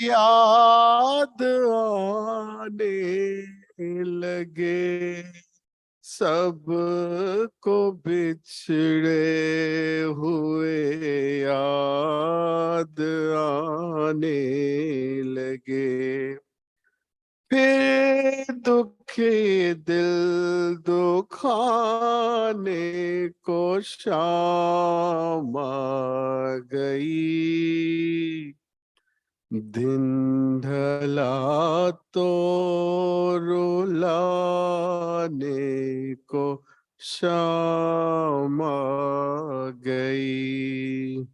याद आने लगे, सबको बिछड़े हुए याद आने लगे। फिर दुखी दिल दुखाने को शाम आ गई। दिन ढला तो रुलाने को शाम आ गई।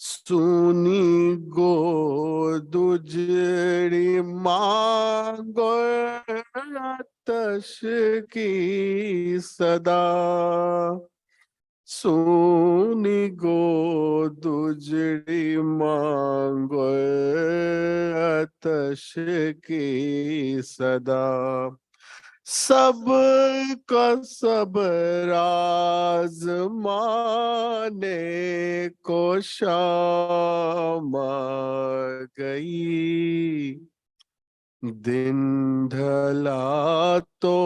सुनी गोद उजड़ी मांगो आतश की सदा। सुनी गोद उजड़ी मांगो आतश की सदा। सब का सब राज माने को शाम आ गई। दिन ढला तो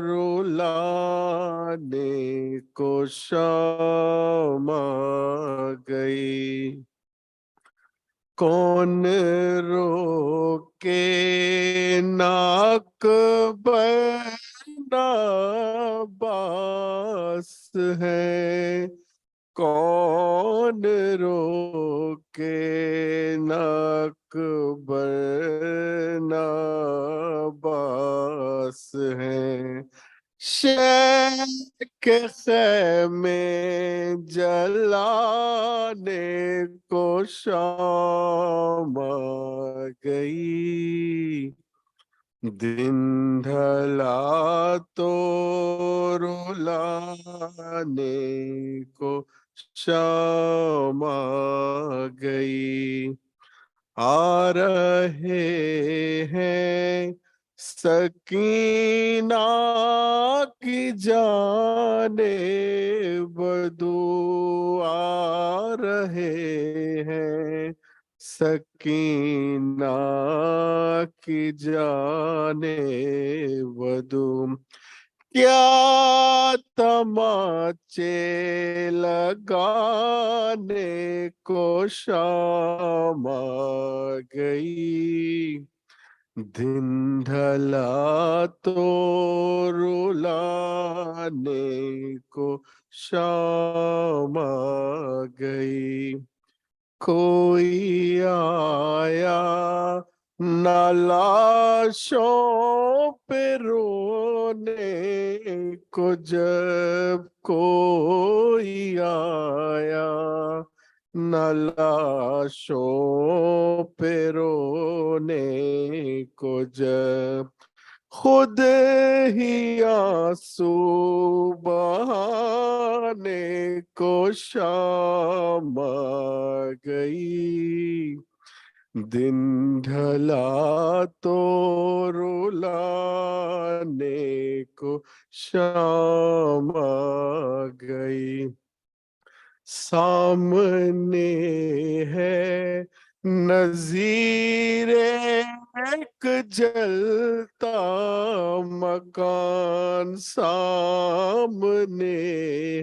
रुलाने को शाम आ गई। कौन रोके नाक बरना बास है। कौन रोके नाक बरना बास है। शहर के खेमे जलाने को शाम आ गई। दिन ढला तो रुलाने को शाम आ गई। आ रहे हैं सकीना की जाने बदू। आ रहे हैं सकीना की जाने बदू। क्या तमाचे लगाने को शाम आ गई। दिन ढला तो रुलाने को शाम आ गई। कोई आया ना लाशों पे रोने को, जब कोई आया ना लाशों पे रोने को, जब खुद ही आंसू बहाने को शाम आ गई। दिन ढला तो रुलाने को शाम आ गई। सामने है नज़ीरे एक जलता मकान। सामने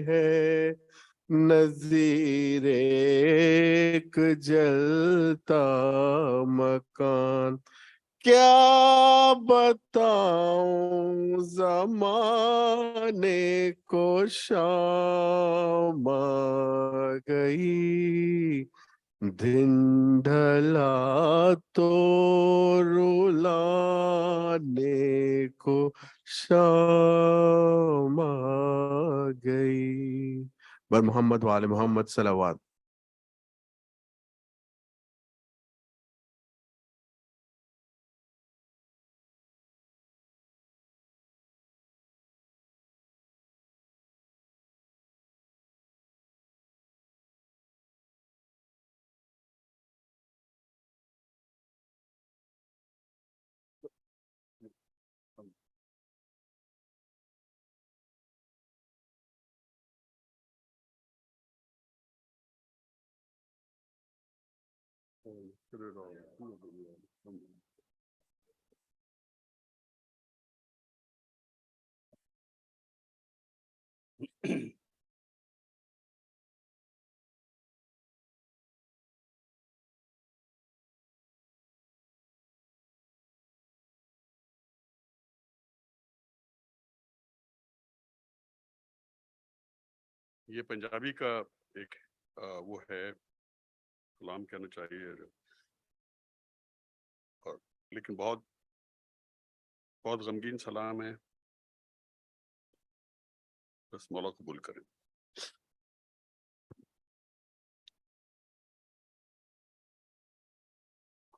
है नज़ीरे एक जलता मकान। क्या बताऊं जमाने को शाम आ गई। दिन ढला तो रुलाने को शाम आ गई। बर मोहम्मद वाले मोहम्मद सलावत। ये पंजाबी का एक वो है, सलाम कहना चाहिए, और लेकिन बहुत बहुत गमगीन सलाम है। बस मौला कबूल करें।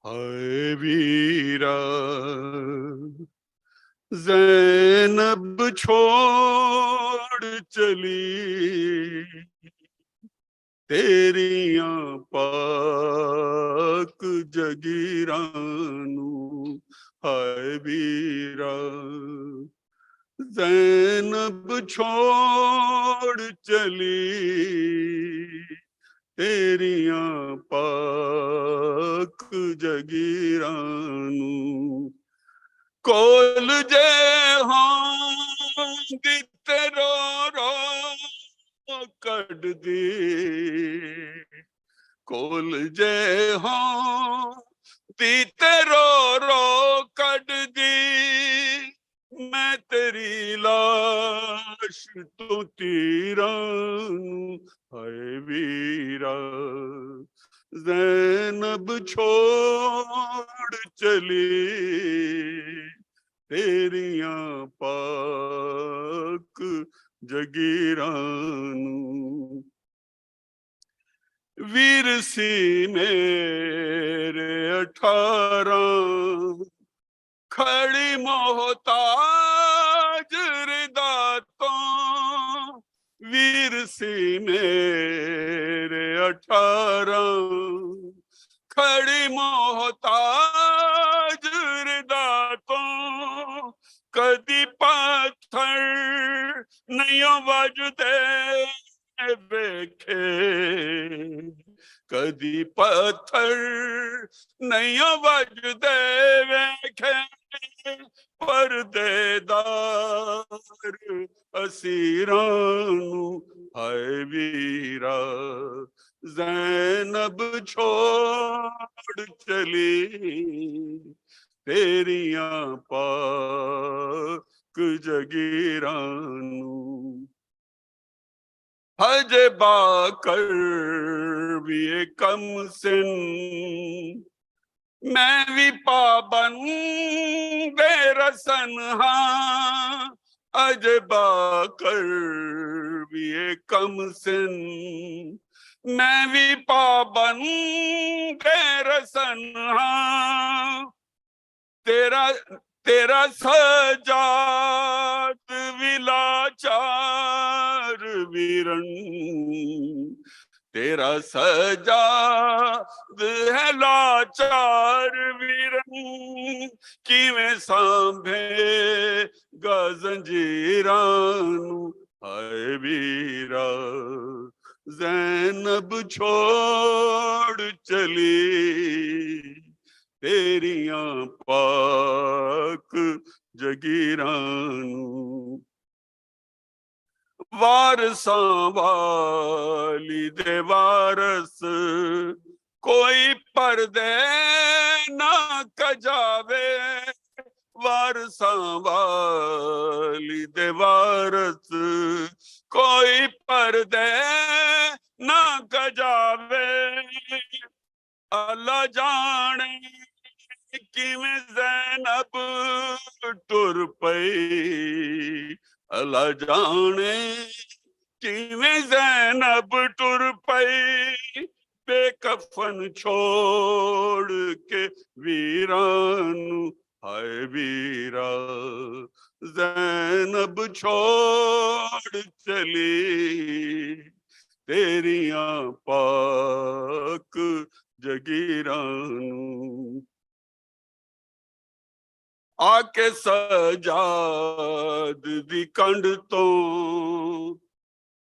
हाय वीरा ज़ैनब छोड़ चली, तेरियां पाक जगीरानू। हाय वीरा ज़ैनब छोड़ चली, तेरियां पाक जगीरानू। कोल जे होंदी तेरो रो कढ दी, कोल जे होंदी तेरो रो कढ दी, मैं तेरी लाश तो तीरां। हाय वीरा ज़ैनब छोड़ चली, तेरियां पाक जगीरानू। वीर सी मेरे 18, खड़ी मोहताज रिदा तो। वीर सी मेरे 18, खड़ी मोहताज रिदा तो। कदी पत्थर नहीं वजदे वेखे, कदी पत्थर नहीं वजदे वेखे, परदेदार असीरानू। हाय वीरा ज़ैनब छोड़ चली, तेरियां पाक जगीरानू। हज बाकर भी कम सिन, मैं भी पाबंद रसन हाँ। अज बाकर भी कम सिन, मैं भी पाबंद रसन हाँ। तेरा तेरा सजाद विलाचार वीरन, तेरा सजाद है लाचार वीरन। किवें सांभे गजंजीरानू। हाय वीरा ज़ैनब छोड़ चली, तेरियां पाक जगीरानू। वारसां वाली दे वारस कोई पर्दे ना कजावे, वारसां वाली दे वारस कोई पर्दे ना कजावे। अल्लाह जाने किवें ज़ैनब टुर पई, अल्लाह जाने किवें ज़ैनब टुर पई, बेकफन छोड़ के वीरानू। हाय वीरा ज़ैनब छोड़ चली, तेरियां पाक जगीरानू। आके सजाद दी कंड तो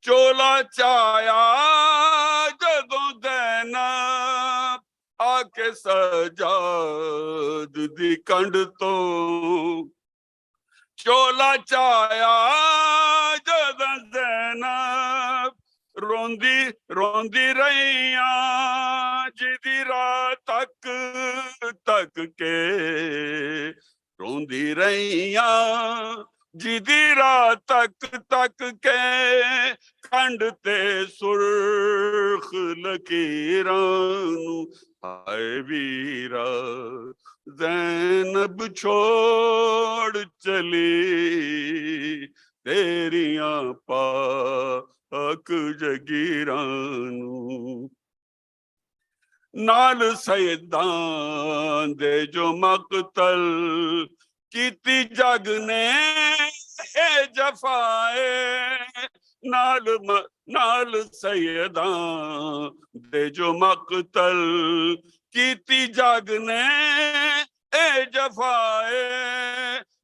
चोला चाया जदों दैना, के सजाद दी कंड तो चोला चाया जद ज़ैनब रोंदी रोंदी रहिया जिदी रात तक के रोंदी रहिया जिदी रात तक के खंड ते सुर्ख लकीरां हाय वीरा ज़ैनब छोड़ चली तेरियां पाक जगीरां नाल सैयदां दे जो मकतल कीती जग ने जफाए नाल सैयदां दे जो मकतल कीती जग ने जफाए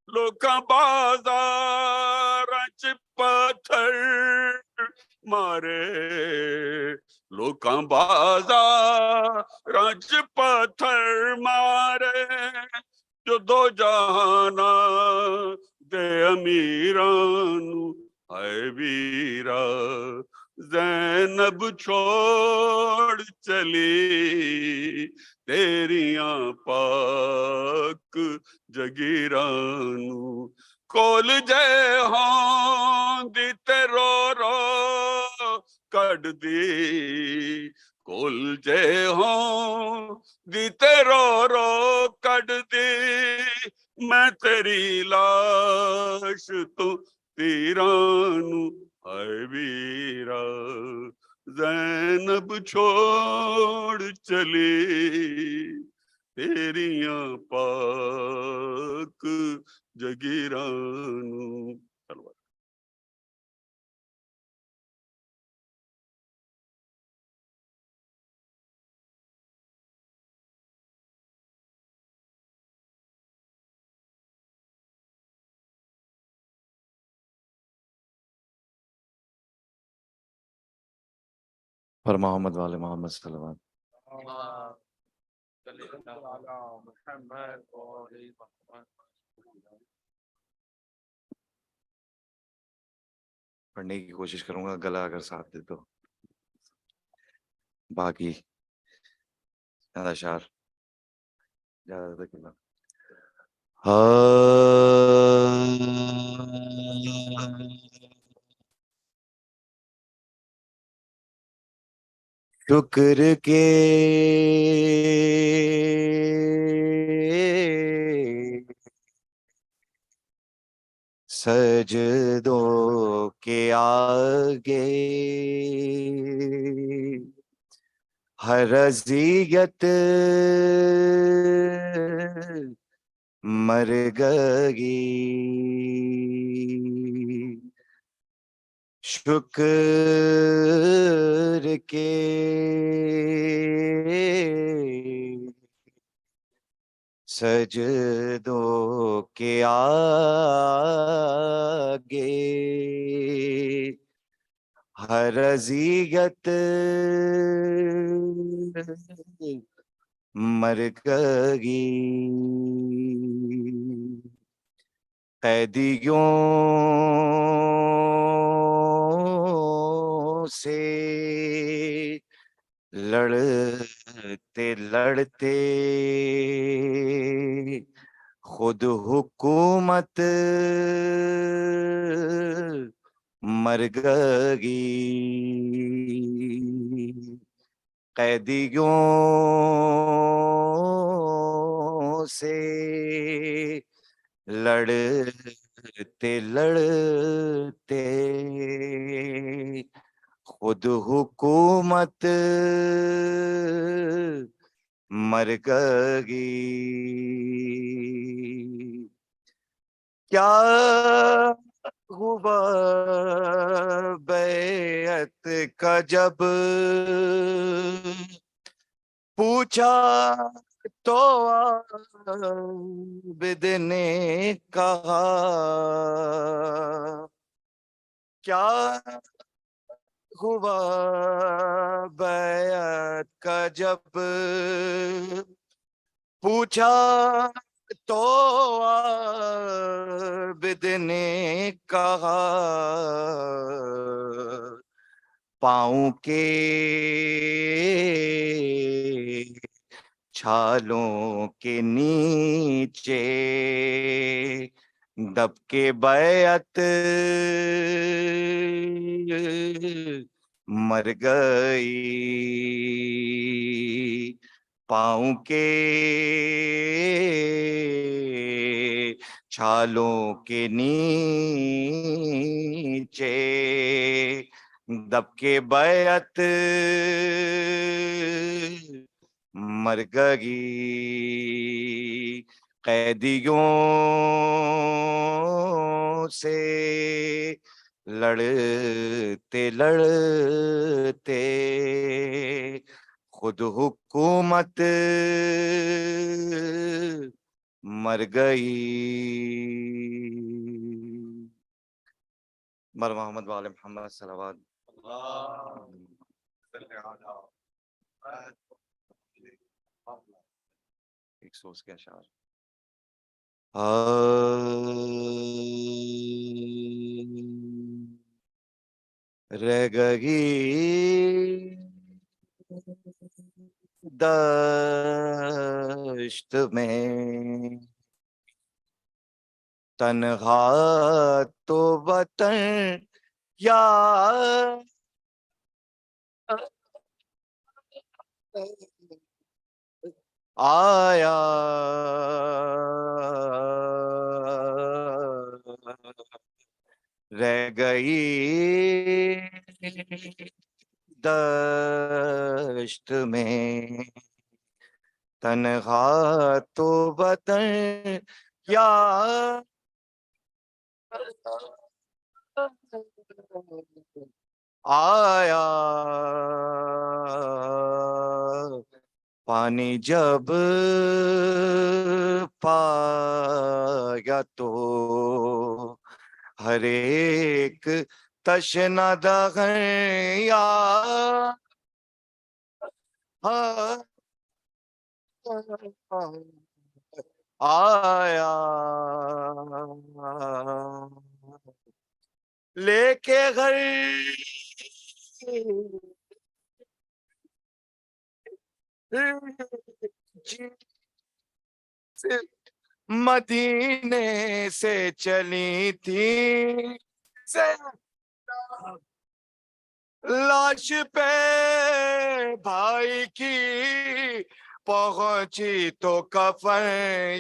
लोकां बाज़ारां च पत्थर मारे लोकां बाज़ारां च पत्थर मारे जो दो जहाना दे अमीरां नू हाय वीरा ज़ैनब छोड़ चली तेरियां पाक जगीरां नू कोल जय होंदी ते रो रो कढ दी कोल जय होंदी ते रो रो कढ दी मैं तेरी लाश तू तीरां नू हाय वीरा ज़ैनब छोड़ चली तेरियां पाक जगीरां नू धन्यवाद पर मोहम्मद वाले मोहम्मद सल्लल्लाहु पढ़ने की कोशिश करूंगा, गला अगर साथ दे तो। बाकी ज्यादा शार ज्यादा तक शुक्र के सजदों के आगे हर अज़ियत मर गई शुक्र के सजदों के आगे हर अज़ियत मर गई कैदियों से लड़ते लड़ते खुद हुकूमत मर गई कैदियों से लड़ते लड़ते खुद हुकूमत मर गई क्या हुआ बैअत का जब पूछा तो आबिद ने कहा क्या हुआ बैत का जब पूछा तो आबिद ने कहा पाँव के छालों के नीचे दब के बैत मर गई। पाँव के छालों के नीचे दब के बैत मर गई। कैदियों से लड़ते लड़ते खुद हुकूमत मर गई। मर मोहम्मद वाले मोहम्मद सल्लल्लाहु एक सोच के अशार। रह गई दश्त में तन्हा तो वतन यार आया। रह गई दश्त में तन्हा तो वतन यार आया। पानी जब पाया तो हर एक तशना दगया आया। लेके घर मदीने से चली थी से लाश पे भाई की पहुंची तो कफन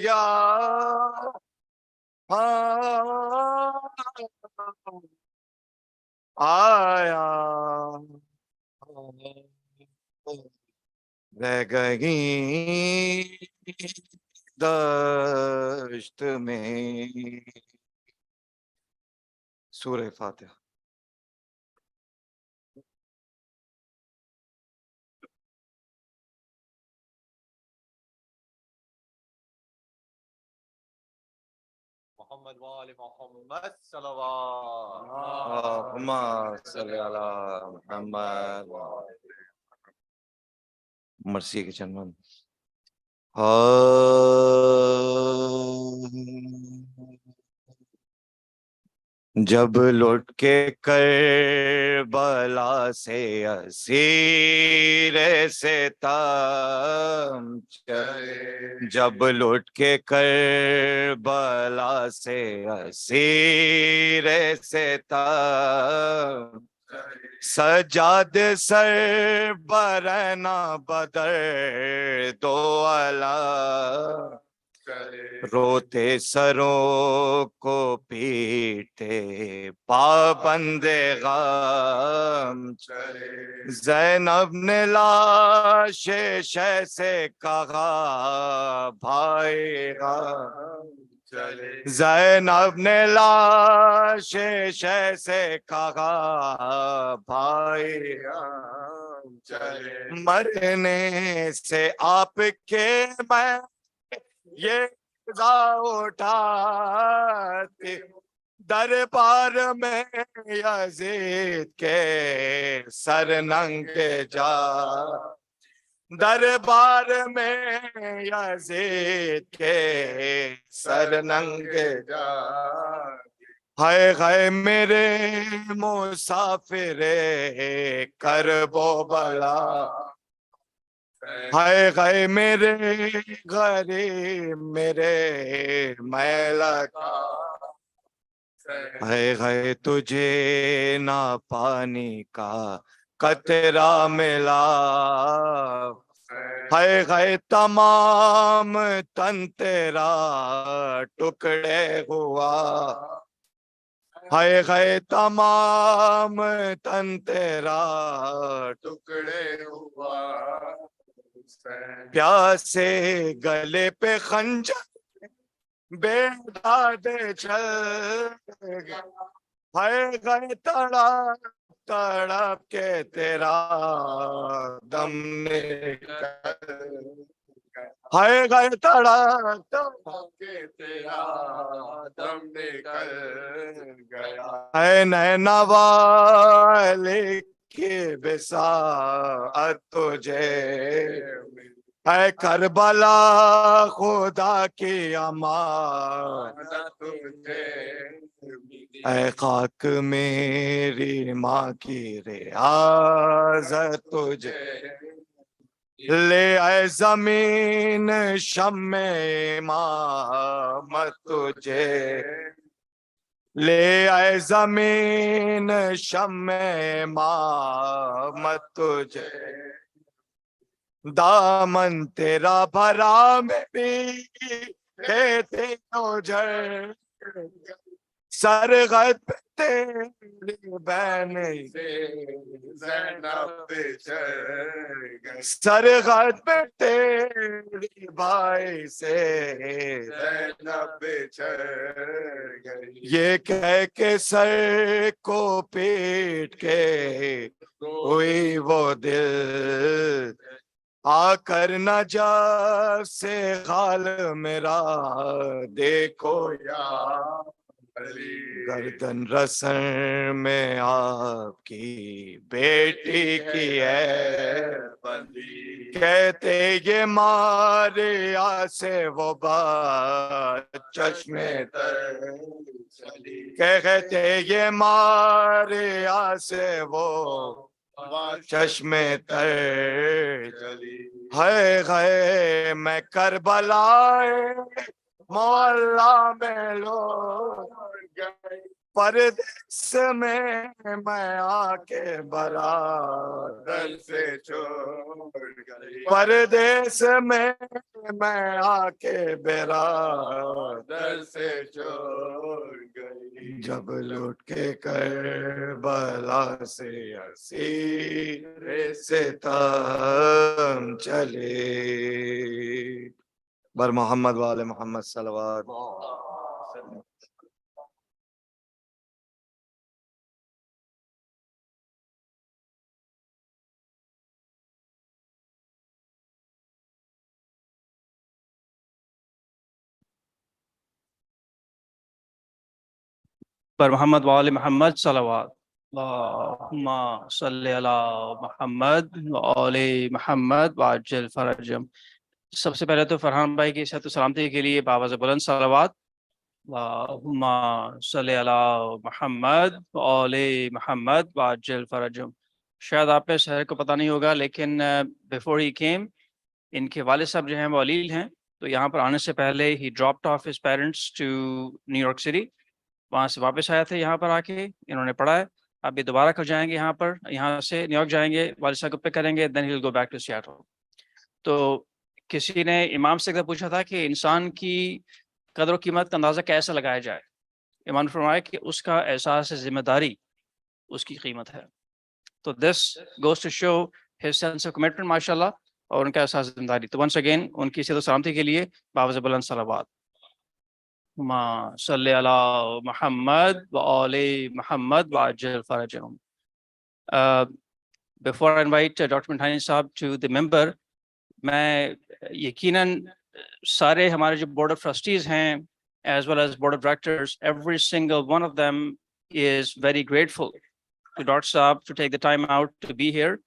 यार आया। रह गई दश्त में। सूरह फातिहा। मोहम्मद वाले मोहम्मद सल्लल्लाहु मोहम्मद मर्सी के चंदन। जब लौट के करबला से असीर सितम चले। जब लौट के करबला से असीर सितम सजाद सर बरना बदर दो अला रोते सरों को पीटे पाबंदे गम चले। ज़ैनब ने लाश शह से कहा भाई गम चले। ज़ैनब ने लाश शह से कहा भाई गम चले। मरने से आपके मैं ये उठाती दरबार में यजीद के सर नंगे जा, दरबार में यजीद के सर नंगे जा। हाय मेरे मुसाफिरे करबो बला, हाय मेरे गरीब मेरे मैला का, हाय तुझे ना पानी का कतरा मिला, हाय तमाम तन तेरा टुकड़े हुआ, हाय तमाम तन तेरा टुकड़े हुआ। प्यासे गले पे खंजर बेदाद चल, हाय तड़प तड़प के तेरा दम निकल, हाय तड़प तड़प के तेरा दम निकल गया। हाय नैना वाले के बिसात तुझे, है करबला खुदा की अमानत तुझे, ऐ खाक मेरी माँ की रियाजत तुझे, ले ऐ जमीन शम्मे इमामत तुझे, ले ऐ जमीन शम्मे इमामत तुझे। दामन तेरा भरा में भी कहते उजड़, सरगत पे तेरी बहन से ज़ैनब बिछड़ गई, सरगत पे तेरी भाई से ज़ैनब बिछड़ गई। ये कह के सर को पीट के हुई वो दिल, आकर न जा से हाल मेरा देखो या अली, गर्दन रसन में आपकी बेटी की है बंदी, कहते ये मारिया से वो बात चश्मे तर चली, कहते ये मारिया से वो चश्मे तर चली। हाय मैं करबलाए मोहल्ला में लोग गए, परदेस में मैं आके बरादर से छोड़ गई, परदेस में मैं आके बरादर से छोड़ गई। जब लौट के करबला से असीर से तम चले, बर मोहम्मद वाले मोहम्मद सलवात। पर मोहम्मद वाले मोहम्मद सलवात। अल्लाहुम्मा सल्ली अला मोहम्मद वाले मोहम्मद वाजल फरजम। सबसे पहले तो फरहान भाई की सेहत सलामती के लिए बावज़ बुलंद सलवात। अल्लाहुम्मा सल्ली अला मोहम्मद वाले मोहम्मद वाजल फरजम। शायद आप पे शहर को पता नहीं होगा, लेकिन बिफोर ही केम इनके वालिद साहब जो हैं वो अलील हैं, तो यहाँ पर आने से पहले ही dropped off his parents to New York city, वहाँ से वापस आए थे, यहाँ पर आके इन्होंने पढ़ा है। अभी दोबारा कब जाएंगे यहाँ पर, यहाँ से न्यूयॉर्क जाएंगे, वालिद साहब को पिक करेंगे, then he will go back to Seattle. तो किसी ने इमाम से अगर पूछा था कि इंसान की कदर कीमत का अंदाज़ा कैसे लगाया जाए, इमाम ने फरमाया कि उसका एहसास जिम्मेदारी उसकी कीमत है। तो this goes to show his sense of commitment माशाल्लाह, और उनका एहसास जिम्मेदारी। तो वंस अगेन उनकी सेहत सलामती के लिए बावज़ बुलंद सलावत। सल्ली अला मुहम्मद व आले मुहम्मद वाजल फरजहम। Before I invite doctor Mithani sahab to the member, मैं यकीनन सारे हमारे जो बोर्ड ऑफ ट्रस्टीज़ हैं as well as board of directors, every single one of them is very grateful to Dr. Saab to take the time out to be here.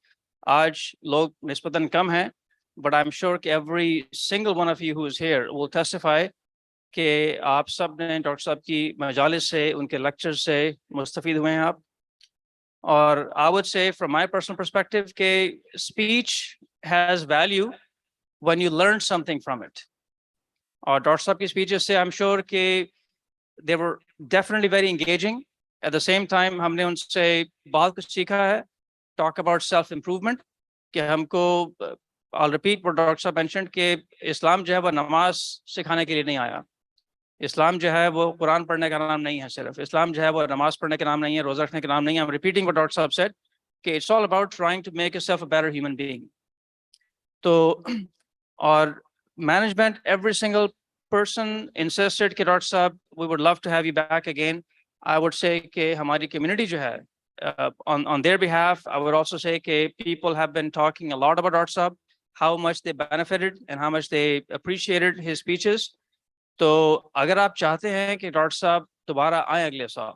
आज लोग निस्बतन कम हैं, but I'm sure कि every single one of you who is here will testify कि आप सब ने doctor साहब की मजालिस से, उनके लेक्चर से मुस्तफीद हुए हैं आप. और I would say from my personal perspective कि speech has value when you learn something from it. और डॉक्टर साहब की speeches से I'm sure कि they were definitely very engaging. At the same time हमने उनसे बहुत कुछ सीखा है. Talk about self-improvement कि हमको I'll repeat what Dr. Saab mentioned कि इस्लाम जो है वो नमाज सिखाने के लिए नहीं आया. इस्लाम जो है वो कुरान पढ़ने का नाम नहीं है सिर्फ. इस्लाम जो है वो नमाज पढ़ने का नाम नहीं है, रोजा रखने का नाम नहीं है. I'm repeating what Dr. Saab said कि it's all about trying to make yourself a better human being. तो और management, every single person insisted कि Dr. Saab, we would love to have you back again. I would say कि हमारी community जो है on their behalf, I would also say कि people have been talking a lot about Dr. Saab, how much they benefited and how much they appreciated his speeches. तो अगर आप चाहते हैं कि डॉक्टर साहब दोबारा आए अगले साल,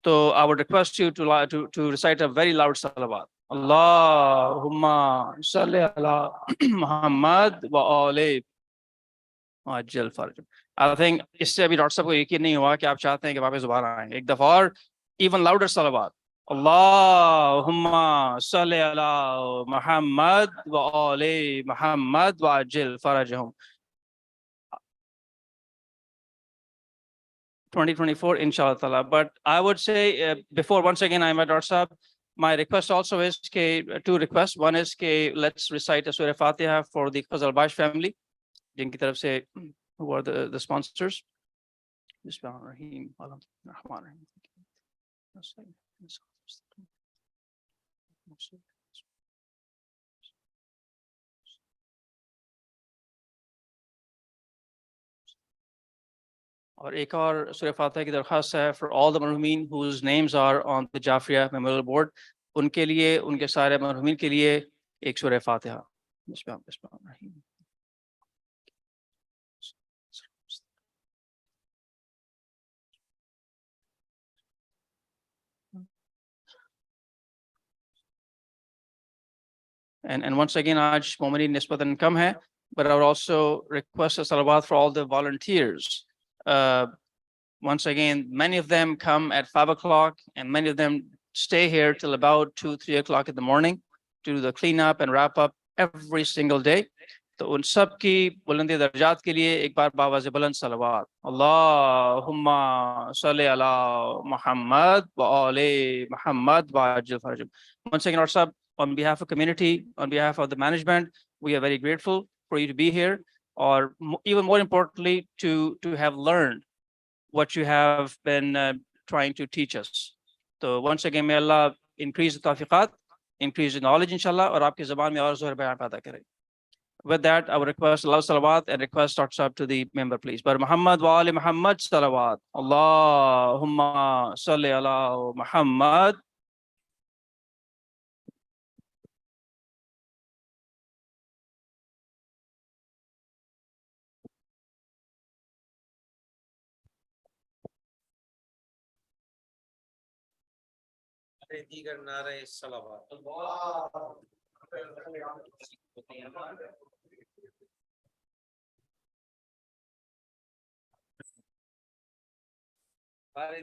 तो I would request you to recite a very loud salawat. Allahumma salli ala Muhammad wa ali ajil farj. I think इससे अभी डॉक्टर साहब को यकीन नहीं हुआ कि आप चाहते हैं कि वापस दोबारा आए. एक दफा और even louder salawat. Allahumma salli ala Muhammad wa ali Muhammad wa ajil farajahum. 2024 inshallah ta'ala. But I would say before once again I invite Dr. Saab, my request also is two requests. One is let's recite a Surah Fatiha for the Khazalbash family, jinki taraf se, who are the sponsors. Bismillahirrahmanirrahim. और एक और सूरह फातिहा की दरख्वास्त है for all the मरहूमीन whose names are on the Jafriya Memorial Board. उनके लिए, उनके सारे मरहूमीन के लिए एक सूरह फातिहा. बिस्मिल्लाहिर्रहमानिर्रहीम. And once again आज मोमिनीन निस्बतन कम है, but I would also request a salawat for all the volunteers. Once again, many of them come at 5 o'clock and many of them stay here till about 2-3 o'clock in the morning to do the cleanup and wrap up every single day. तो उन सब की बुलंदी दर्जात के लिए एक बार बावाज़ बुलंद सलावत. Allahumma salli ala Muhammad wa ali Muhammad wa ajil farajum. Once again, Dr. Saab, on behalf of community, on behalf of the management, we are very grateful for you to be here, or even more importantly, to have learned what you have been trying to teach us. So once again, may Allah increase the tawfiqat, increase the knowledge, inshallah, और आपकी ज़बान में और ज़ोर बयान पैदा करे. With that, I would request Allah salawat and request Dr. Saab to the member, please. But Muhammad wa ali Muhammad salawat. Allahumma salli ala Muhammad. दीगर नारे सलावत.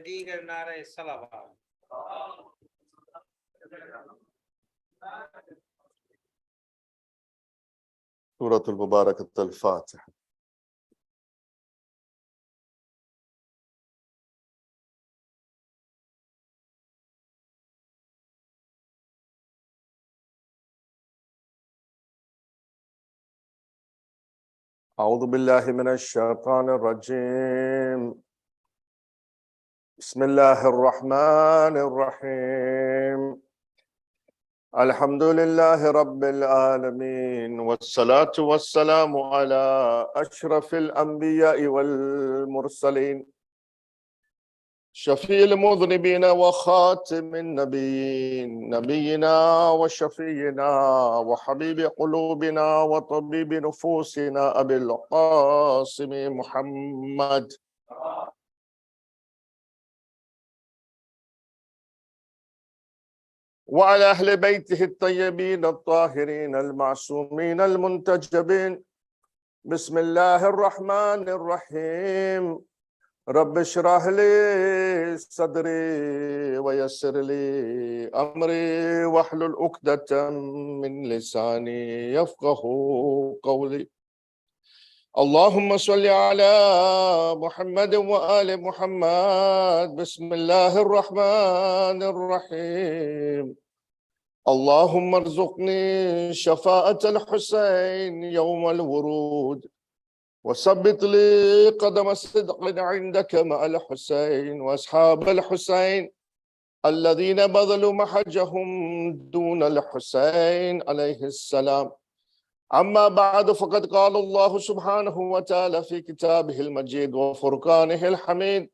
दीगर नारे सलावत. سورة المباركة الفاتحة. أعوذ بالله من الشيطان الرجيم. بسم الله الرحمن الرحيم. الحمد لله رب العالمين والصلاة والسلام على أشرف الأنبياء والمرسلين شفيع المذنبين وخاتم النبيين نبينا وشفينا وحبيب قلوبنا وطبيب نفوسنا أبي القاسم محمد وعلى أهل بيته الطيبين الطاهرين المعصومين المنتجبين. بسم الله الرحمن الرحيم. رب اشرح لي صدري ويسر لي أمري واحلل عقدة من لساني يفقه قولي. اللهم صل على محمد وآل محمد. بسم الله الرحمن الرحيم. اللهم ارزقني شفاعة الحسين يوم الورود، وثبت لي قدم صدق عندك مع الحسين وأصحاب الحسين الذين بذلوا محجهم دون الحسين عليه السلام. أما بعد، فقد قال الله سبحانه وتعالى في كتابه المجيد وفرقانه الحميد: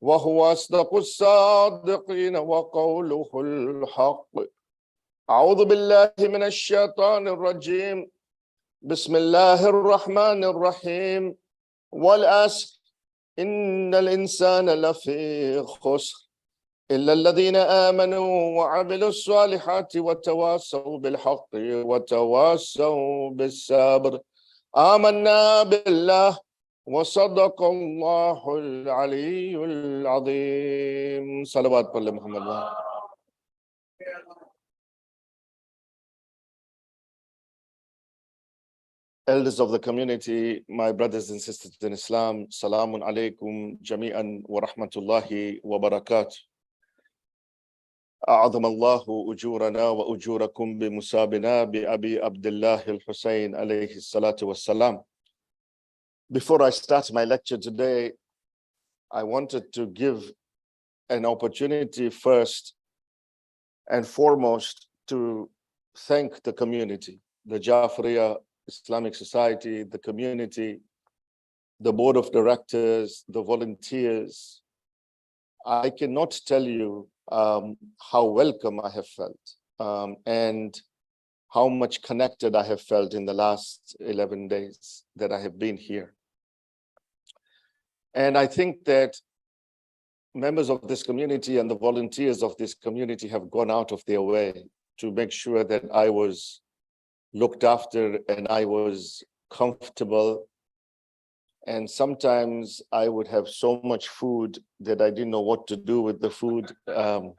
وهو أصدق الصادقين وقوله الحق. أعوذ بالله من الشيطان الرجيم. بسم الله الرحمن الرحيم. والعصر إن الإنسان لفي خسر إلا الذين آمنوا وعملوا الصالحات وتواصوا بالحق وتواصوا بالصبر. آمنا بالله وصدق الله العلي العظيم. صلوات على محمد. Elders of the community, my brothers and sisters in Islam, Salamun alaikum jami'an wa rahmatullahi wa barakatuh. أعظم الله أجورنا وأجوركم بمسابنا بأبي عبد الله الحسين عليه الصلاة والسلام. Before I start my lecture today, I wanted to give an opportunity first and foremost to thank the community, the Jafriya Islamic Society, the community, the board of directors, the volunteers. I cannot tell you how welcome I have felt and how much connected I have felt in the last 11 days that I have been here. And I think that members of this community and the volunteers of this community have gone out of their way to make sure that I was looked after and I was comfortable. And sometimes I would have so much food that I didn't know what to do with the food. And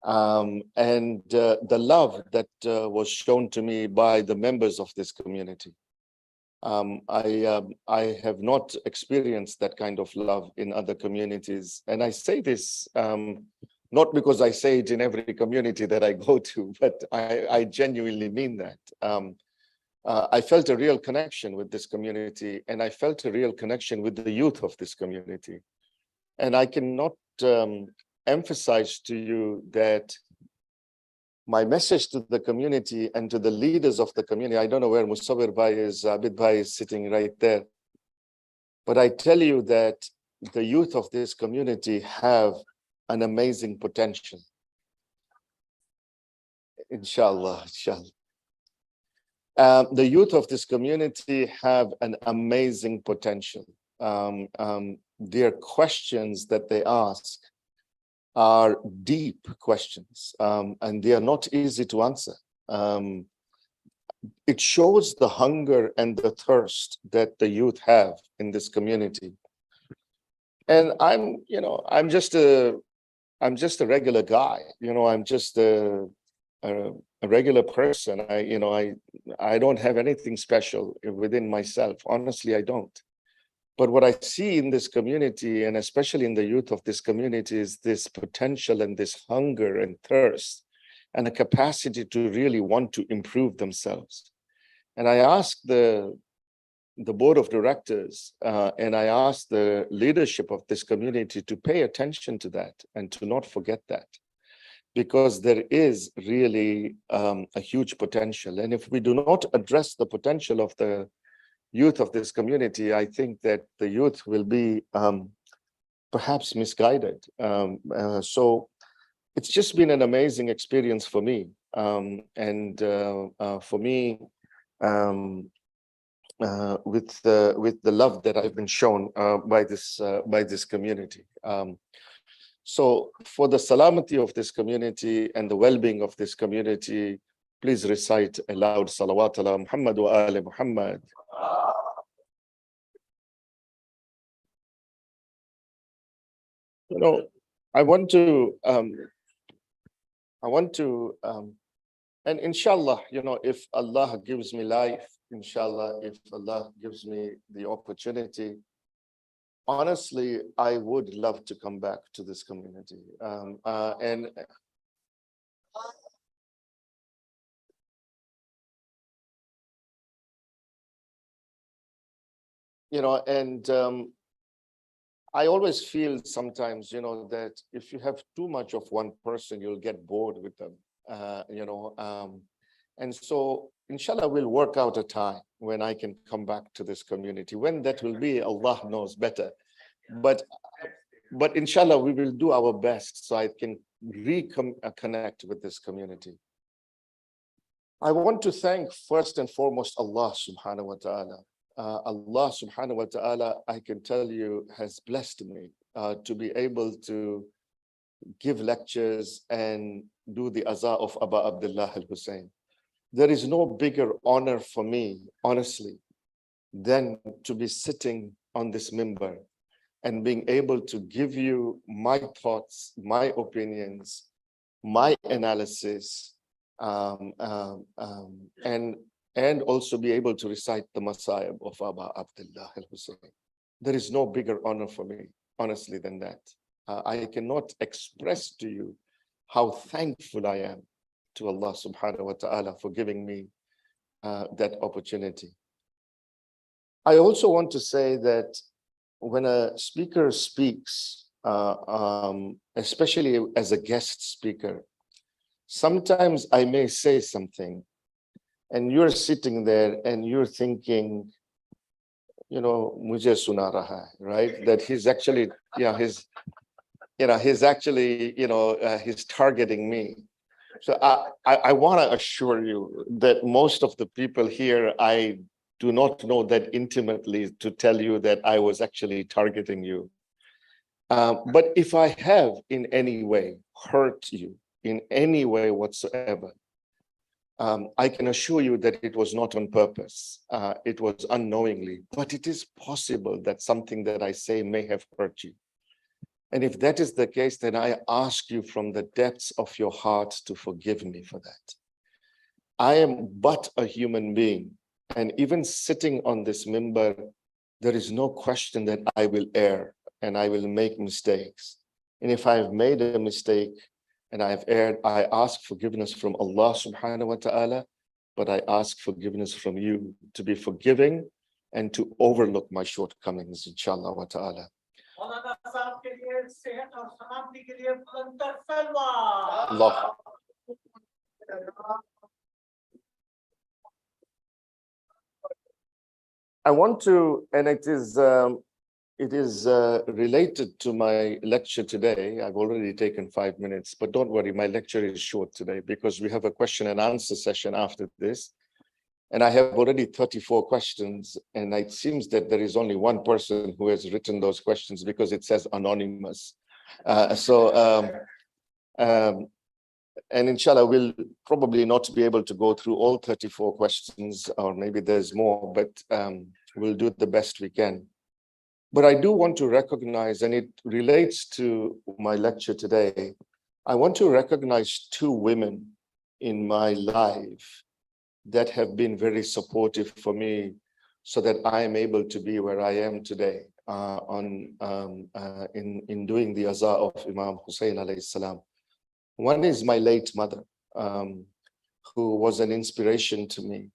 the love that was shown to me by the members of this community. I have not experienced that kind of love in other communities. And I say this not because I say it in every community that I go to, but I genuinely mean that. I felt a real connection with this community, and I felt a real connection with the youth of this community. And I cannot emphasize to you that my message to the community and to the leaders of the community, I don't know where Musawir Bhai is, Abid Bhai is sitting right there. But I tell you that the youth of this community have an amazing potential. Inshallah, inshallah. The youth of this community have an amazing potential. Their questions that they ask are deep questions, and they are not easy to answer. It shows the hunger and the thirst that the youth have in this community. And I'm just a regular guy. I'm just a regular person. I don't have anything special within myself. Honestly, I don't. But what I see in this community, and especially in the youth of this community, is this potential and this hunger and thirst and a capacity to really want to improve themselves. And I ask the board of directors and I ask the leadership of this community to pay attention to that and to not forget that, because there is really a huge potential. And if we do not address the potential of the youth of this community, I think that the youth will be perhaps misguided. So it's just been an amazing experience for me. And for me, with the love that I've been shown by this community. So for the salamati of this community and the well-being of this community, please recite a loud salawat ala Muhammad wa ali Muhammad. You know, I want to, and inshallah, you know, if Allah gives me life, inshallah, if Allah gives me the opportunity, honestly, I would love to come back to this community. And you know, and I always feel sometimes, you know, that if you have too much of one person, you'll get bored with them, you know. And so, inshallah, we'll work out a time when I can come back to this community. When that will be, Allah knows better. But inshallah, we will do our best so I can reconnect with this community. I want to thank first and foremost Allah subhanahu wa ta'ala. Allah subhanahu wa ta'ala, I can tell you, has blessed me to be able to give lectures and do the azah of Aba Abdullah al-Hussein. There is no bigger honor for me, honestly, than to be sitting on this minbar and being able to give you my thoughts, my opinions, my analysis, and also be able to recite the Messiah of Aba Abdullah al-Hussein. There is no bigger honor for me, honestly, than that. I cannot express to you how thankful I am to Allah subhanahu wa ta'ala for giving me that opportunity. I also want to say that when a speaker speaks, especially as a guest speaker, sometimes I may say something and you're sitting there and you're thinking, you know, mujhe suna raha hai, right? That he's actually, he's actually, he's targeting me. So I want to assure you that most of the people here, I do not know that intimately to tell you that I was actually targeting you. But if I have in any way hurt you, in any way whatsoever, I can assure you that it was not on purpose. It was unknowingly, but it is possible that something that I say may have hurt you. And if that is the case, then I ask you from the depths of your heart to forgive me for that. I am but a human being. And even sitting on this minbar, there is no question that I will err and I will make mistakes. And if I've made a mistake and I've erred, I ask forgiveness from Allah subhanahu wa ta'ala, but I ask forgiveness from you to be forgiving and to overlook my shortcomings, inshallah wa ta'ala. Allah. I want to, and it is related to my lecture today. I've already taken 5 minutes, but don't worry, my lecture is short today because we have a question and answer session after this. And I have already 34 questions, and it seems that there is only one person who has written those questions because it says anonymous. And inshallah, we'll probably not be able to go through all 34 questions, or maybe there's more, but we'll do the best we can. But I do want to recognize, and it relates to my lecture today, I want to recognize two women in my life that have been very supportive for me so that I am able to be where I am today in doing the azah of Imam Hussein alayhi salam. One is my late mother, who was an inspiration to me.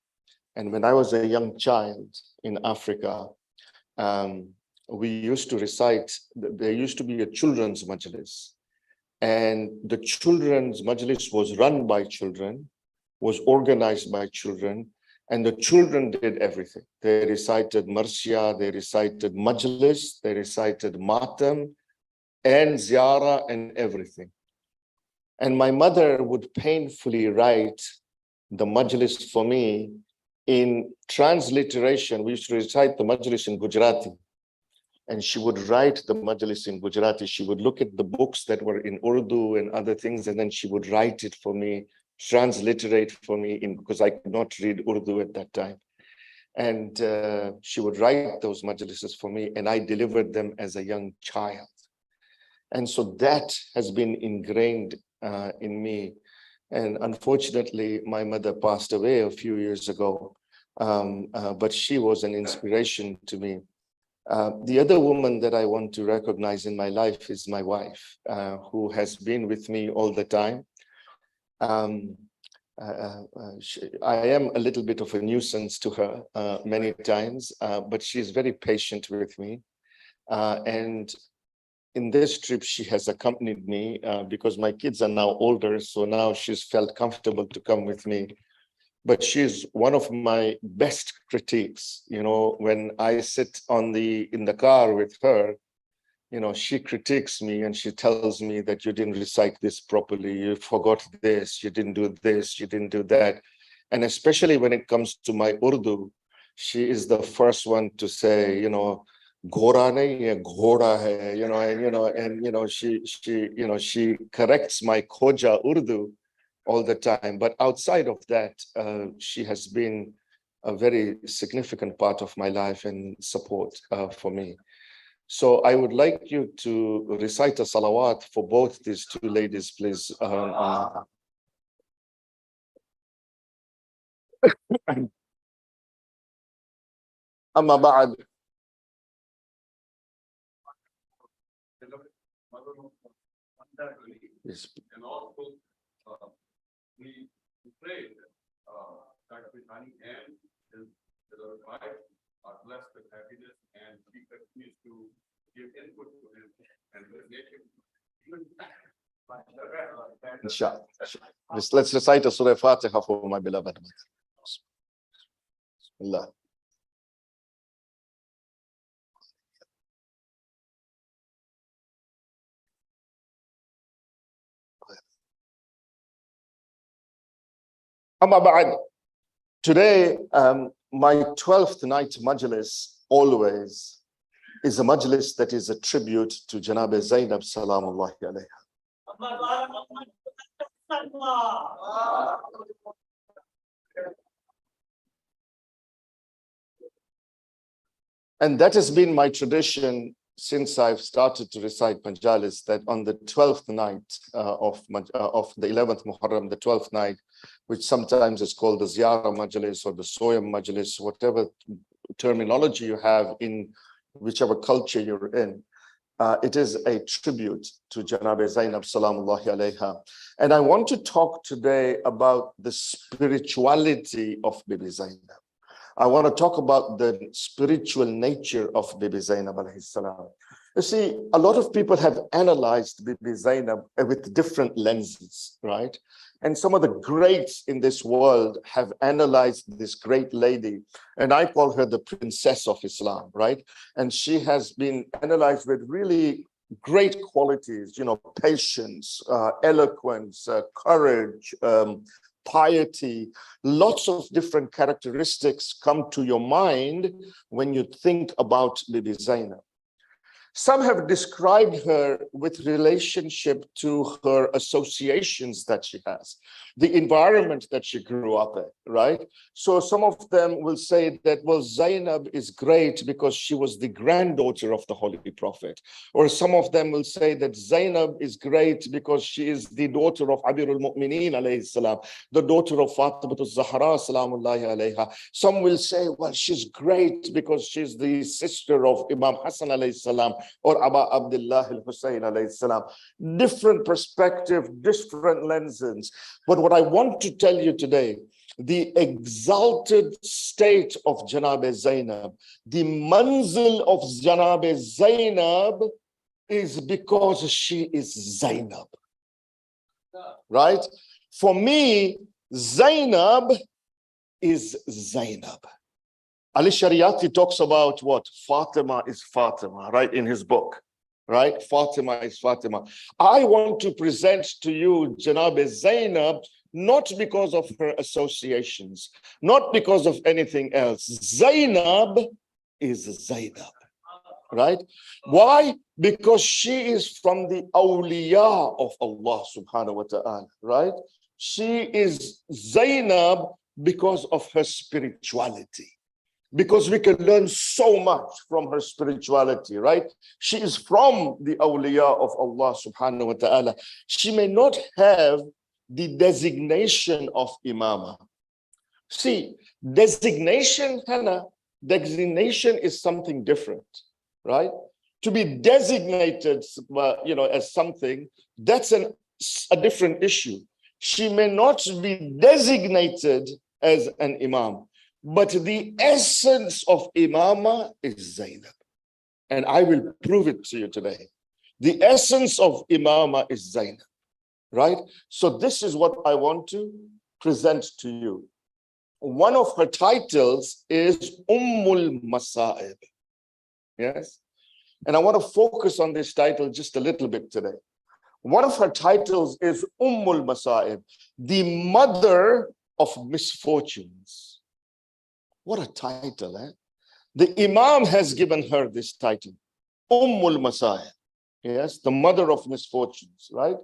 And when I was a young child in Africa, we used to recite, there used to be a children's majlis. And the children's majlis was run by children, was organized by children, and the children did everything. They recited Marsiya, they recited Majlis, they recited Matam, and Ziyara, and everything. And my mother would painfully write the Majlis for me in transliteration. We used to recite the Majlis in Gujarati. and she would write the majlis in Gujarati. She would look at the books that were in Urdu and other things, and then she would write it for me, transliterate for me, because I could not read Urdu at that time. And she would write those majlises for me, and I delivered them as a young child. And so that has been ingrained in me. And unfortunately, my mother passed away a few years ago, but she was an inspiration to me. The other woman that I want to recognize in my life is my wife, who has been with me all the time. I am a little bit of a nuisance to her many times, but she's very patient with me. And in this trip, she has accompanied me because my kids are now older, so now she's felt comfortable to come with me. But she's one of my best critiques. You know, when I sit in the car with her, you know, she critiques me and she tells me that you didn't recite this properly, you forgot this, you didn't do this, you didn't do that. And especially when it comes to my Urdu, she is the first one to say, you know, Ghora nahi hai, ghoda hai, you know, she corrects my Khoja Urdu all the time. But outside of that, she has been a very significant part of my life and support for me. So I would like you to recite a salawat for both these two ladies, please. Amma ba'd. Yes. And also, we pray that Bithani and his wife are blessed with happiness, and he continues to give input to him and make him even. Inshallah. Let's recite a Surah Fatiha for my beloved. Bismillah. Amma ba'd. Today, my 12th night majlis always is a majlis that is a tribute to Janab Zainab salamullahi alayha. And that has been my tradition since I've started to recite Majalis, that on the 12th night of the 11th Muharram, the 12th night, which sometimes is called the Ziyara Majlis or the Soyem Majlis, whatever terminology you have in whichever culture you're in, it is a tribute to Janab Zainab salamullahi alayha. And I want to talk today about the spirituality of Bibi Zainab. I want to talk about the spiritual nature of Bibi Zainab alayhi salam. You see, a lot of people have analyzed Bibi Zainab with different lenses, right? And some of the greats in this world have analyzed this great lady, and I call her the princess of Islam, right? And she has been analyzed with really great qualities, you know, patience, eloquence, courage, piety. Lots of different characteristics come to your mind when you think about Bibi Zainab. Some have described her with relationship to her associations that she has, the environment that she grew up in, right? So some of them will say that, well, Zainab is great because she was the granddaughter of the Holy Prophet. Or some of them will say that Zainab is great because she is the daughter of Amirul Mu'mineen alayhi salam, the daughter of Fatimah Zahra salamullahi alayha. Some will say, well, she's great because she's the sister of Imam Hassan alayhi salam, or Aba Abdullah al-Hussein alayhi salam. Different perspective, different lenses. But what I want to tell you today, the exalted state of Janab Zainab, the manzil of Janab Zainab is because she is Zainab. Right? For me, Zainab is Zainab. Ali Shariati talks about what? Fatima is Fatima, right? In his book, right? Fatima is Fatima. I want to present to you Janab Zainab, not because of her associations, not because of anything else. Zainab is Zainab. right? Why? Because she is from the awliya of Allah subhanahu wa ta'ala, right? She is Zainab because of her spirituality. Because we can learn so much from her spirituality, right? She is from the awliya of Allah subhanahu wa ta'ala. She may not have the designation of imama. See, designation, Hannah, designation is something different, right? To be designated, as something, that's a different issue. She may not be designated as an imam, but the essence of imama is Zainab. And I will prove it to you today. The essence of imama is Zainab, right? So this is what I want to present to you. One of her titles is Ummul Masa'ib. Yes? And I want to focus on this title just a little bit today. One of her titles is Ummul Masa'ib, the mother of misfortunes. What a title, eh? The Imam has given her this title, Ummul Masa'ib. Yes, the mother of misfortunes, right?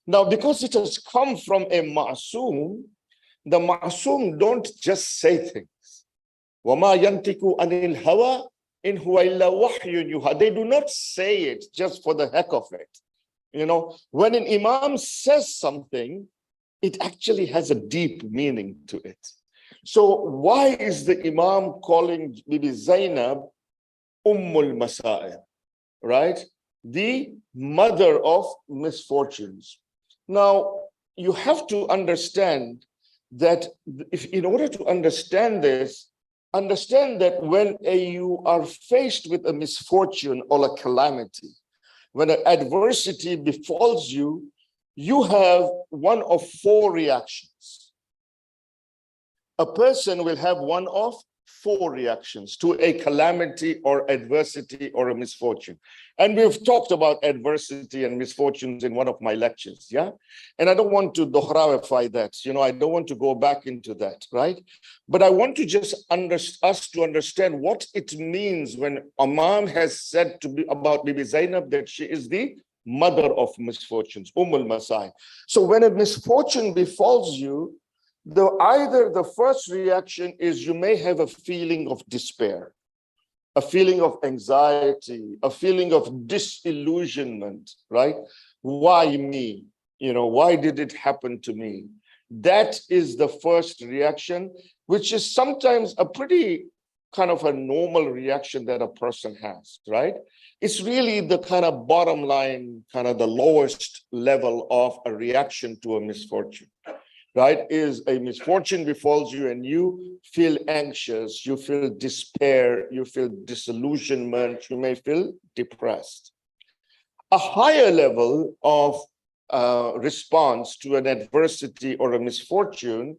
Now, because it has come from a ma'soom, the ma'soom don't just say things. وَمَا يَنْتِكُ عَنِ الْهَوَىٰ إِنْ هُوَ إِلَّا وَحْيٌ يُوحَىٰ. They do not say it just for the heck of it. You know, when an imam says something, it actually has a deep meaning to it. So why is the imam calling Bibi Zainab Ummul Masa'ib, right? The mother of misfortunes. Now, you have to understand that if in order to understand this, understand that when you are faced with a misfortune or a calamity, when an adversity befalls you, you have one of four reactions. A person will have one of four reactions to a calamity or adversity or a misfortune. And we've talked about adversity and misfortunes in one of my lectures, yeah? And I don't want to dohrawify that, I don't want to go back into that, right? But I want to just us to understand what it means when Imam has said about Bibi Zainab that she is the mother of misfortunes, Masai. So when a misfortune befalls you, either the first reaction is you may have a feeling of despair, a feeling of anxiety, a feeling of disillusionment, right? Why me? Why did it happen to me? That is the first reaction, which is sometimes a pretty kind of a normal reaction that a person has, right? It's really the kind of bottom line, kind of the lowest level of a reaction to a misfortune. Right, is a misfortune befalls you and you feel anxious, you feel despair, you feel disillusionment, you may feel depressed. A higher level of response to an adversity or a misfortune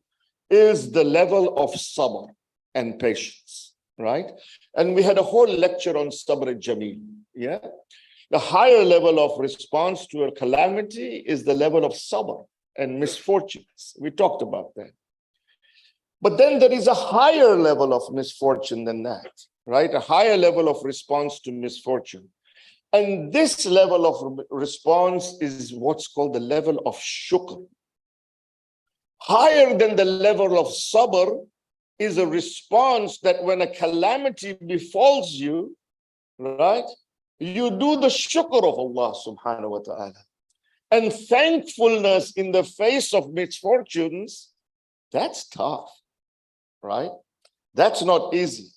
is the level of sabr and patience, right? And we had a whole lecture on sabr al-jameel, yeah? The higher level of response to a calamity is the level of sabr and misfortunes. We talked about that. But then there is a higher level of misfortune than that, right? A higher level of response to misfortune. And this level of response is what's called the level of shukr. Higher than the level of sabr is a response that when a calamity befalls you, right? You do the shukr of Allah subhanahu wa ta'ala. And thankfulness in the face of misfortunes, that's tough, right? That's not easy.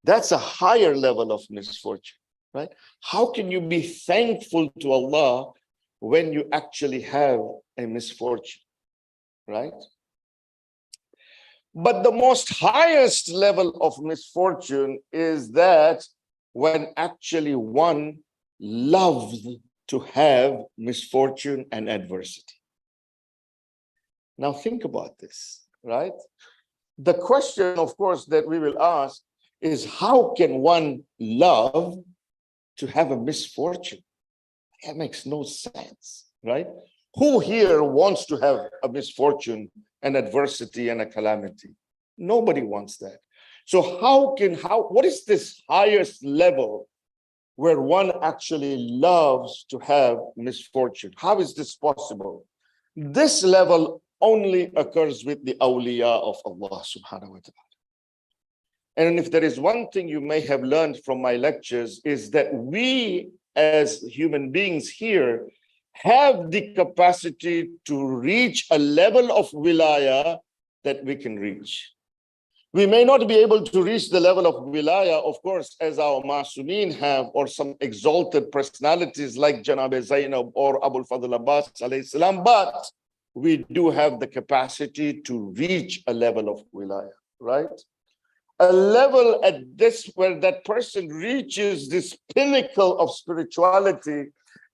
That's a higher level of misfortune, right? How can you be thankful to Allah when you actually have a misfortune, right? But the most highest level of misfortune is that when actually one loves to have misfortune and adversity. Now think about this, right? The question, of course, that we will ask is how can one love to have a misfortune? That makes no sense, right? Who here wants to have a misfortune, an adversity, and a calamity? Nobody wants that. So what is this highest level where one actually loves to have misfortune. How is this possible? This level only occurs with the awliya of Allah subhanahu wa ta'ala. And if there is one thing you may have learned from my lectures is that we as human beings here have the capacity to reach a level of wilaya that we can reach. We may not be able to reach the level of wilaya, of course, as our Masumeen have, or some exalted personalities like Janab Zainab or Abul Fadl Abbas alayhi salam, but we do have the capacity to reach a level of wilaya, right? A level at this where that person reaches this pinnacle of spirituality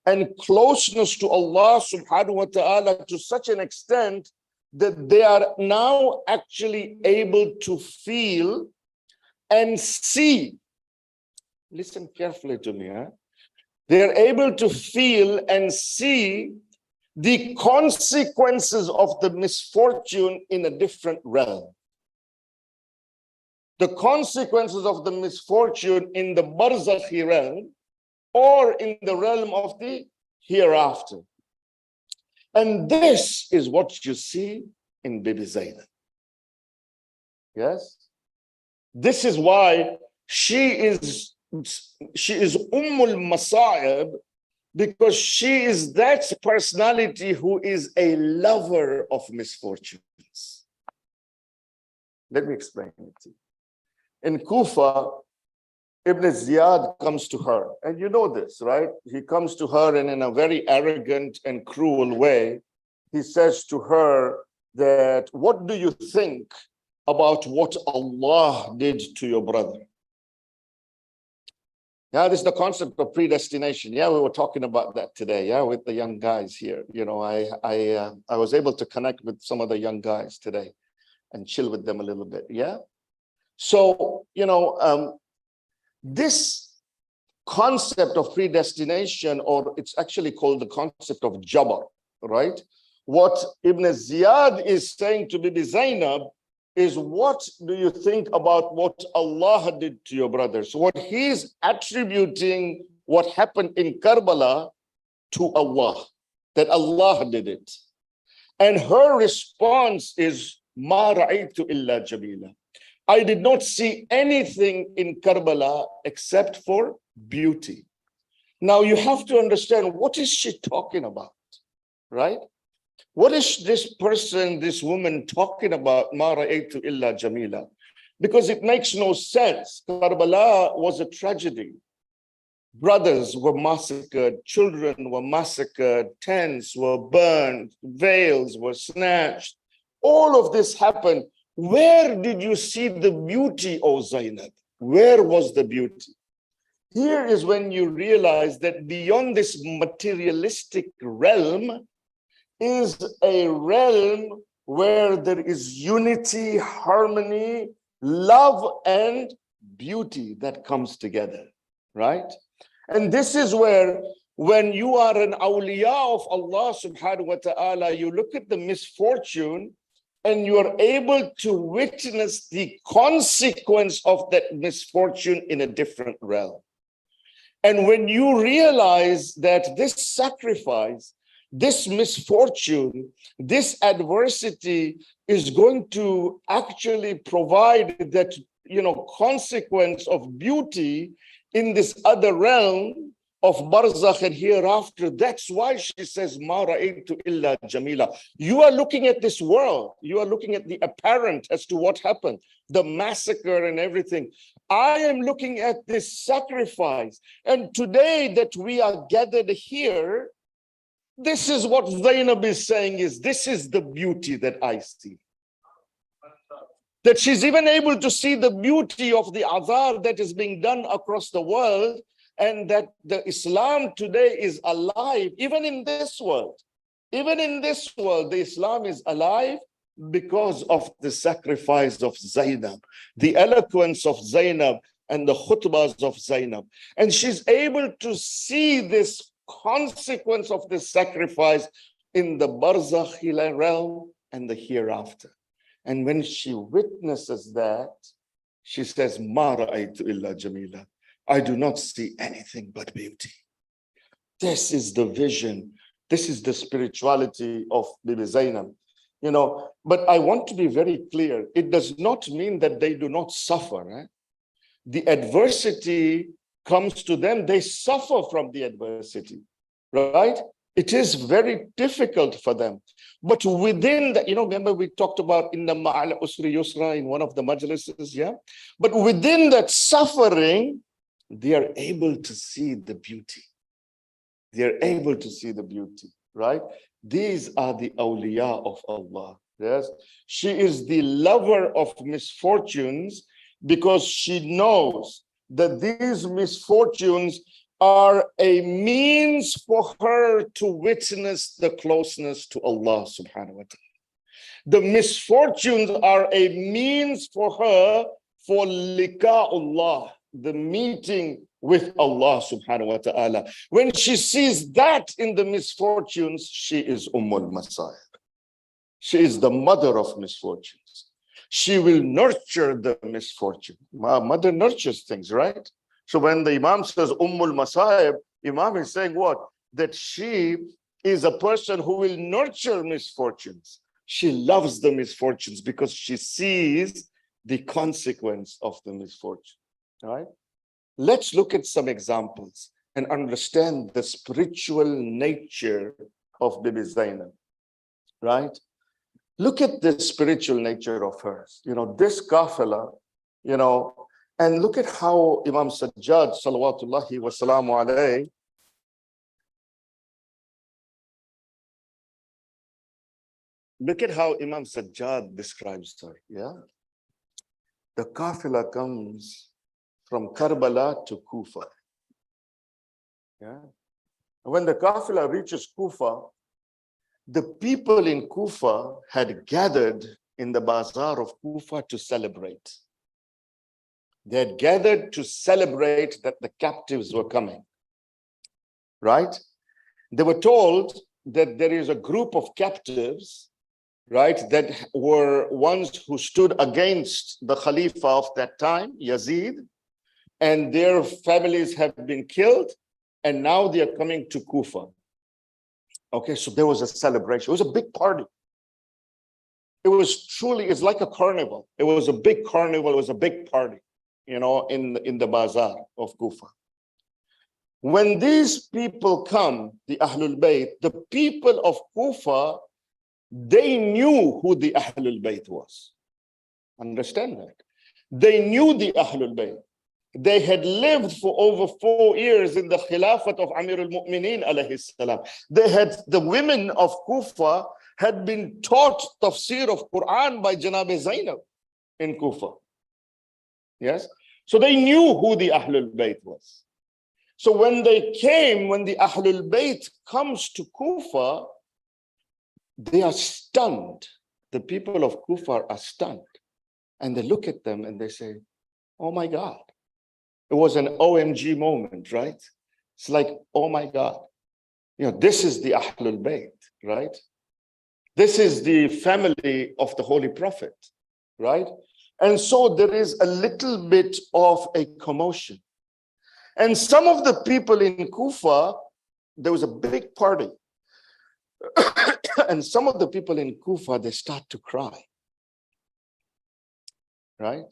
and closeness to Allah subhanahu wa ta'ala to such an extent that they are now actually able to feel and see. Listen carefully to me. They are able to feel and see the consequences of the misfortune in a different realm. The consequences of the misfortune in the barzakhi realm or in the realm of the hereafter. And this is what you see in Bibi Zainab. Yes? This is why she is Ummul Masa'ib, because she is that personality who is a lover of misfortunes. Let me explain it to you. In Kufa, Ibn Ziyad comes to her, and you know this, right? He comes to her and in a very arrogant and cruel way, he says to her that, what do you think about what Allah did to your brother? Yeah, this is the concept of predestination. Yeah, we were talking about that today, yeah, with the young guys here. You know, I was able to connect with some of the young guys today and chill with them a little bit, yeah? So, you know, this concept of predestination, or it's actually called the concept of Jabr, right? What Ibn Ziyad is saying to Bibi Zainab is, what do you think about what Allah did to your brother? So what he's attributing what happened in Karbala to Allah, that Allah did it. And her response is, Ma ra'aytu illa jamila. I did not see anything in Karbala except for beauty. Now you have to understand, what is she talking about, right? What is this person, this woman talking about, Ma ra'aytu illa jamila? Because it makes no sense. Karbala was a tragedy. Brothers were massacred, children were massacred, tents were burned, veils were snatched. All of this happened. Where did you see the beauty, O Zainab? Where was the beauty? Here is when you realize that beyond this materialistic realm is a realm where there is unity, harmony, love, and beauty that comes together, right? And this is where, when you are an awliya of Allah subhanahu wa ta'ala, you look at the misfortune and you are able to witness the consequence of that misfortune in a different realm. And when you realize that this sacrifice, this misfortune, this adversity is going to actually provide that, you know, consequence of beauty in this other realm of barzakh and hereafter, that's why she says, Ma ra'aytu illa jamila. You are looking at this world. You are looking at the apparent as to what happened, the massacre and everything. I am looking at this sacrifice. And today that we are gathered here, this is what Zainab is saying, is this is the beauty that I see. That she's even able to see the beauty of the azar that is being done across the world, and that the Islam today is alive, even in this world. Even in this world, the Islam is alive because of the sacrifice of Zainab, the eloquence of Zainab, and the khutbahs of Zainab. And she's able to see this consequence of this sacrifice in the barzakhi realm and the hereafter. And when she witnesses that, she says, Ma ra'aytu illa jamila. I do not see anything but beauty. This is the vision. This is the spirituality of Bibi Zainab. But I want to be very clear. It does not mean that they do not suffer. The adversity comes to them. They suffer from the adversity, right? It is very difficult for them. But within that, remember we talked about inna ma'al usri yusra in one of the majlises, yeah? But within that suffering, they are able to see the beauty. They are able to see the beauty, right? These are the awliya of Allah, yes? She is the lover of misfortunes because she knows that these misfortunes are a means for her to witness the closeness to Allah subhanahu wa ta'ala. The misfortunes are a means for her for liqa'ullah, the meeting with Allah subhanahu wa ta'ala. When she sees that in the misfortunes, she is Masa'ib. She is the mother of misfortunes. She will nurture the misfortune. Mother nurtures things, right? So when the Imam says Masa'ib, Imam is saying what? That she is a person who will nurture misfortunes. She loves the misfortunes because she sees the consequence of the misfortune, right? Let's look at some examples and understand the spiritual nature of Bibi Zainab, right? Look at the spiritual nature of hers. This kafila, and look at how Imam Sajjad, salawatullahi wa salamu alayhi, look at how Imam Sajjad describes her, yeah? The kafila comes from Karbala to Kufa. Yeah. When the kafila reaches Kufa, the people in Kufa had gathered in the bazaar of Kufa to celebrate. They had gathered to celebrate that the captives were coming, right? They were told that there is a group of captives, right, that were ones who stood against the Khalifa of that time, Yazid, and their families have been killed, and now they are coming to Kufa. Okay, so there was a celebration. It was a big party. It was truly, it's like a carnival. It was a big carnival. It was a big party, in the bazaar of Kufa. When these people come, the Ahlul Bayt, the people of Kufa, they knew who the Ahlul Bayt was. Understand that? They knew the Ahlul Bayt. They had lived for over 4 years in the Khilafat of Amir al-Mu'mineen alayhi salam. The women of Kufa had been taught tafsir of Quran by Janab Zainab in Kufa. Yes? So they knew who the Ahlul Bayt was. So when the Ahlul Bayt comes to Kufa, they are stunned. The people of Kufa are stunned. And they look at them and they say, oh my God. It was an OMG moment, right? It's like, oh my God. This is the Ahlul Bayt, right? This is the family of the Holy Prophet, right? And so there is a little bit of a commotion. And some of the people in Kufa, there was a big party. And some of the people in Kufa, they start to cry, right?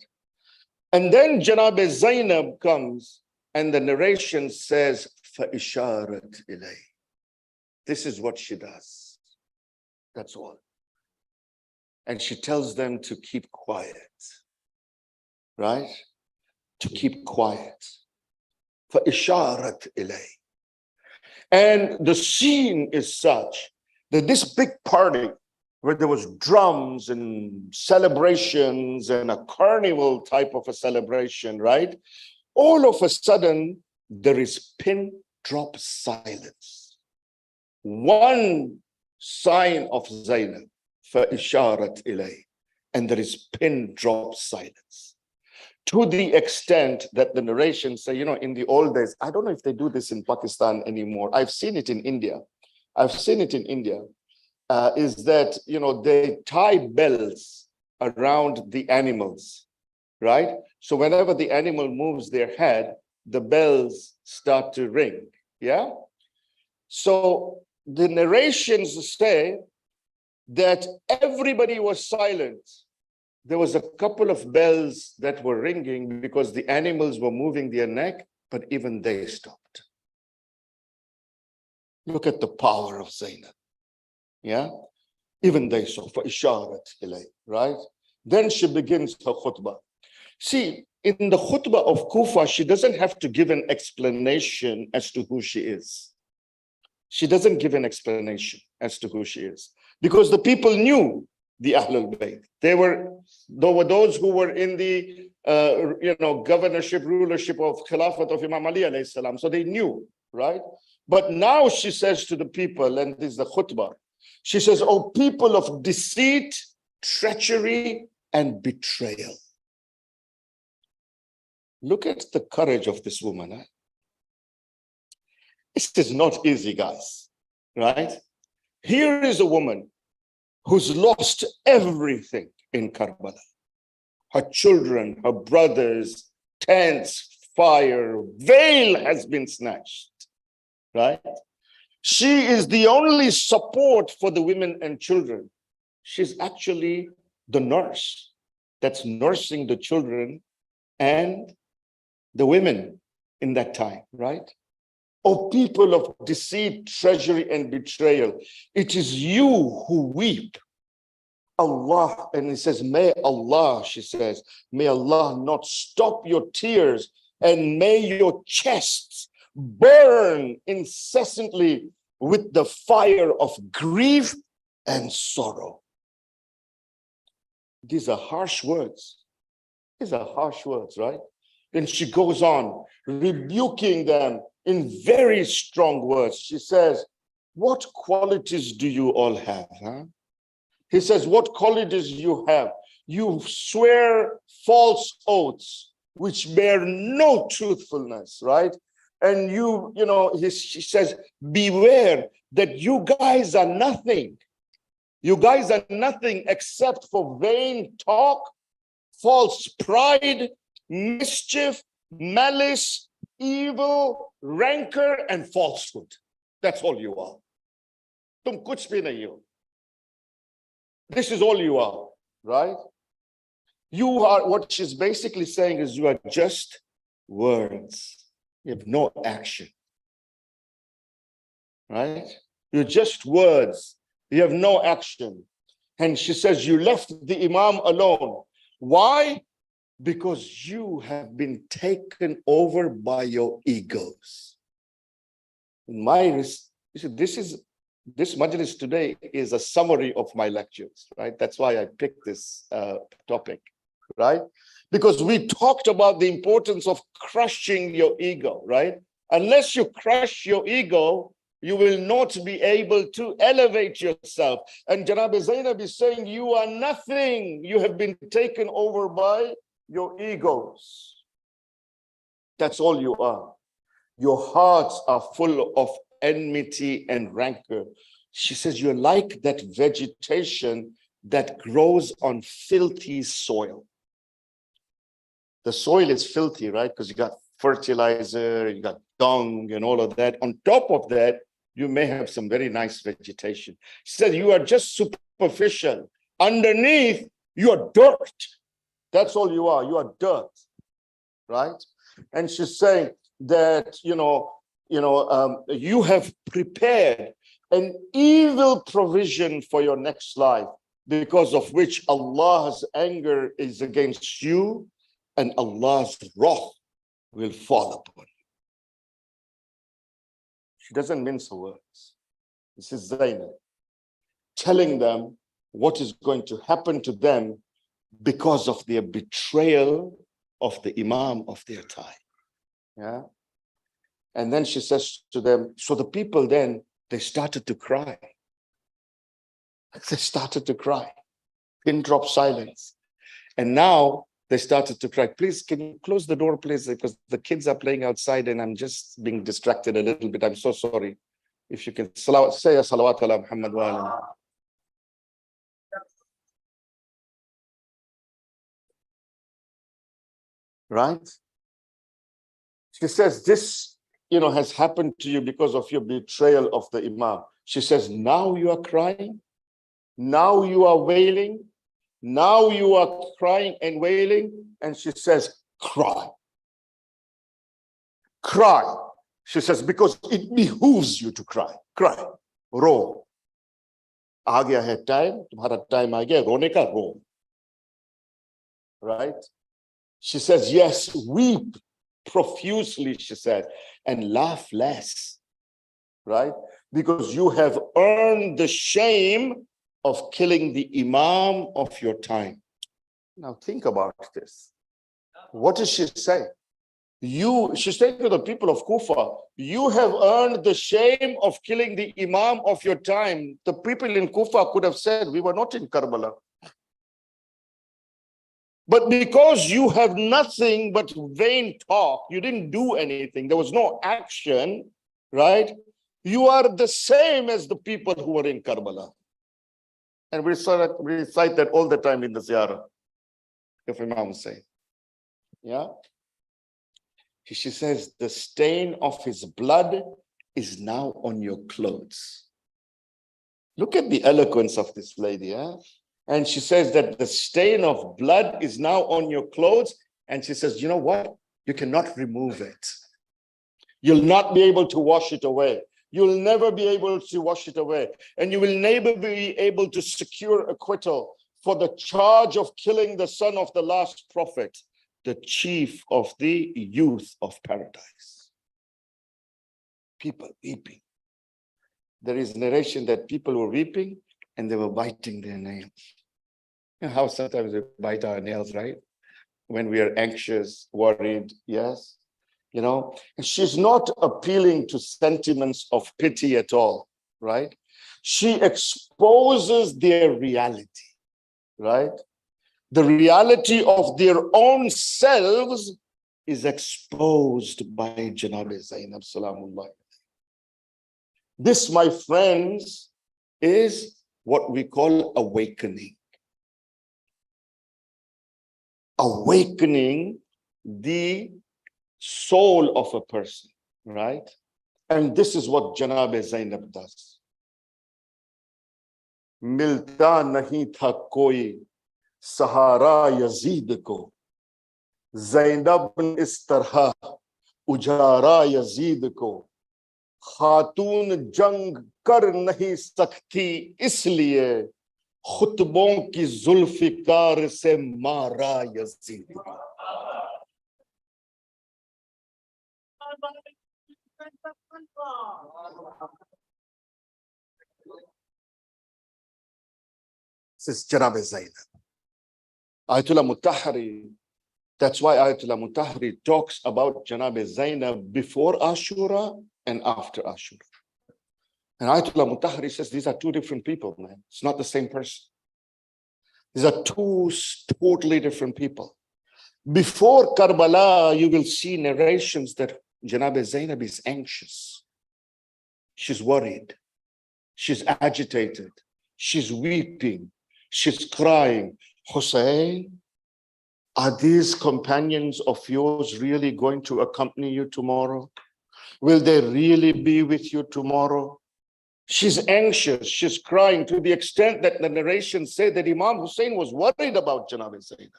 And then Janab Zainab comes and the narration says, فَإِشَارَتْ إِلَيْهِ. This is what she does. That's all. And she tells them to keep quiet, right? To keep quiet. فَإِشَارَتْ إِلَيْهِ. And the scene is such that this big party, where there was drums and celebrations and a carnival type of a celebration, right? All of a sudden, there is pin drop silence. One sign of Zainab, فَإِشَارَتْ إِلَيْهِ, and there is pin drop silence. To the extent that the narration say, in the old days, I don't know if they do this in Pakistan anymore. I've seen it in India. Is that, they tie bells around the animals, right? So whenever the animal moves their head, the bells start to ring. Yeah. So the narrations say that everybody was silent. There was a couple of bells that were ringing because the animals were moving their neck, but even they stopped. Look at the power of Zainab. Yeah. Even they saw for isharat ilay, right? Then she begins her khutbah. See, in the khutbah of Kufa, she doesn't have to give an explanation as to who she is. She doesn't give an explanation as to who she is because the people knew the Ahlul Bayt. There were those who were in the governorship, rulership of Khilafat of Imam Ali alayhi salam. So they knew, right? But now she says to the people, and this is the khutbah, she says, "Oh, people of deceit, treachery, and betrayal." Look at the courage of this woman. Huh? This is not easy, guys, right? Here is a woman who's lost everything in Karbala. Her children, her brothers, tents, fire, veil has been snatched, right? She is the only support for the women and children. She's actually the nurse that's nursing the children and the women in that time, right? Oh, people of deceit, treachery, and betrayal, it is you who weep. Allah, and it says, may Allah, she says, may Allah not stop your tears, and may your chests burn incessantly with the fire of grief and sorrow. These are harsh words. These are harsh words, right? Then she goes on, rebuking them in very strong words. She says, what qualities do you all have? Huh? He says, what qualities you have? You swear false oaths, which bear no truthfulness, right? And she says, beware that you guys are nothing. You guys are nothing except for vain talk, false pride, mischief, malice, evil, rancor, and falsehood. That's all you are. Tum kuch bhi nahi ho. This is all you are, right? You are, what she's basically saying is you are just words. You have no action, right? You're just words. You have no action. And she says you left the Imam alone. Why? Because you have been taken over by your egos. This majlis today is a summary of my lectures, right? That's why I picked this topic, right? Because we talked about the importance of crushing your ego, right? Unless you crush your ego, you will not be able to elevate yourself. And Janab Zainab is saying, you are nothing. You have been taken over by your egos. That's all you are. Your hearts are full of enmity and rancor. She says, you're like that vegetation that grows on filthy soil. The soil is filthy, right? Because you got fertilizer, you got dung and all of that. On top of that, you may have some very nice vegetation. She said, you are just superficial. Underneath, you are dirt. That's all you are. You are dirt, right? And she's saying that, you have prepared an evil provision for your next life, because of which Allah's anger is against you and Allah's wrath will fall upon you. She doesn't mince her words. This is Zainab telling them what is going to happen to them because of their betrayal of the Imam of their time. Yeah. And then she says to them, so the people then, they started to cry. They started to cry. Pin drop silence. And now they started to cry. Please, can you close the door, please? Because the kids are playing outside and I'm just being distracted a little bit. I'm so sorry. If you can say a salawat ala Muhammad wa ala. Right? She says, this, has happened to you because of your betrayal of the Imam. She says, now you are crying. Now you are wailing. Now you are crying and wailing. And she says, cry. Cry. She says, because it behooves you to cry. Cry. Ro. आ गया है time, तुम्हारा time आ गया रोने का, रो. Right? She says, yes, weep profusely, she said, and laugh less. Right? Because you have earned the shame of killing the Imam of your time. Now think about this. What does she say? She's saying to the people of Kufa, you have earned the shame of killing the Imam of your time. The people in Kufa could have said, we were not in Karbala. But because you have nothing but vain talk, you didn't do anything, there was no action, right? You are the same as the people who were in Karbala. And we recite that all the time in the ziyarah, if Imam say. Yeah? She says, the stain of his blood is now on your clothes. Look at the eloquence of this lady. And she says that the stain of blood is now on your clothes. And she says, you know what? You cannot remove it. You'll not be able to wash it away. You'll never be able to wash it away. And you will never be able to secure acquittal for the charge of killing the son of the last prophet, the chief of the youth of paradise. People weeping. There is narration that people were weeping and they were biting their nails. You know how sometimes we bite our nails, right? When we are anxious, worried, yes? And she's not appealing to sentiments of pity at all, right? She exposes their reality, right? The reality of their own selves is exposed by Janab Zainab Salamullah. This, my friends, is what we call awakening. Awakening the soul of a person, right? And this is what Janab Zainab does. Milta nahi tha koi Sahara Yazid ko, Zainab is tarha ujara Yazid ko, Khatun jang kar nahi sakti isliye khutbon ki zulfikar se mara Yazid ko. This is Janab Zainab. Ayatollah Mutahari, that's why Ayatollah Mutahari talks about Janab Zainab before Ashura and after Ashura. And Ayatollah Mutahari says these are two different people, man. It's not the same person. These are two totally different people. Before Karbala, you will see narrations that Janab Zainab is anxious. She's worried. She's agitated. She's weeping. She's crying. Hussein, are these companions of yours really going to accompany you tomorrow? Will they really be with you tomorrow? She's anxious. She's crying to the extent that the narrations say that Imam Hussein was worried about Janab Zainab.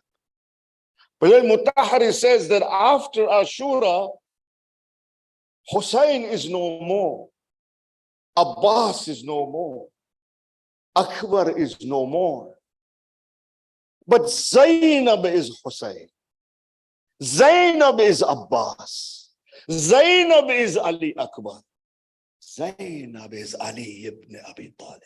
But then Mutahari says that after Ashura, Hussein is no more. Abbas is no more. Akbar is no more. But Zainab is Hussein. Zainab is Abbas. Zainab is Ali Akbar. Zainab is Ali ibn Abi Talib.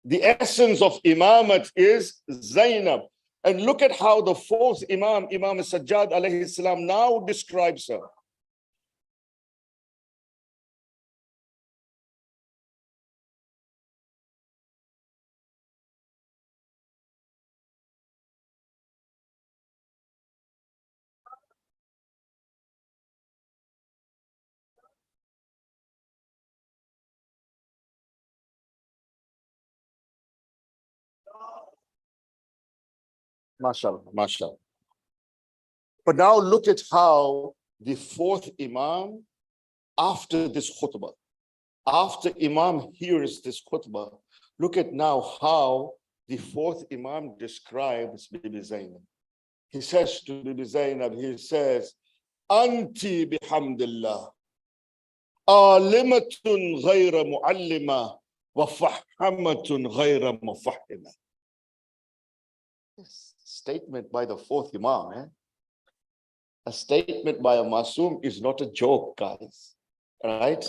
The essence of Imamat is Zainab. And look at how the fourth Imam, Imam Sajjad alayhi salam, now describes her. MashaAllah, MashaAllah. But now look at how the fourth Imam, after this khutbah, after Imam hears this khutbah, look at now how the fourth Imam describes Bibi Zainab. He says to Bibi Zainab, he says, Anti bihamdillah, alimatun ghayra muallima, wa fahamatun ghayra mufahima. Statement by the fourth Imam. A statement by a Masoom is not a joke, guys. Right?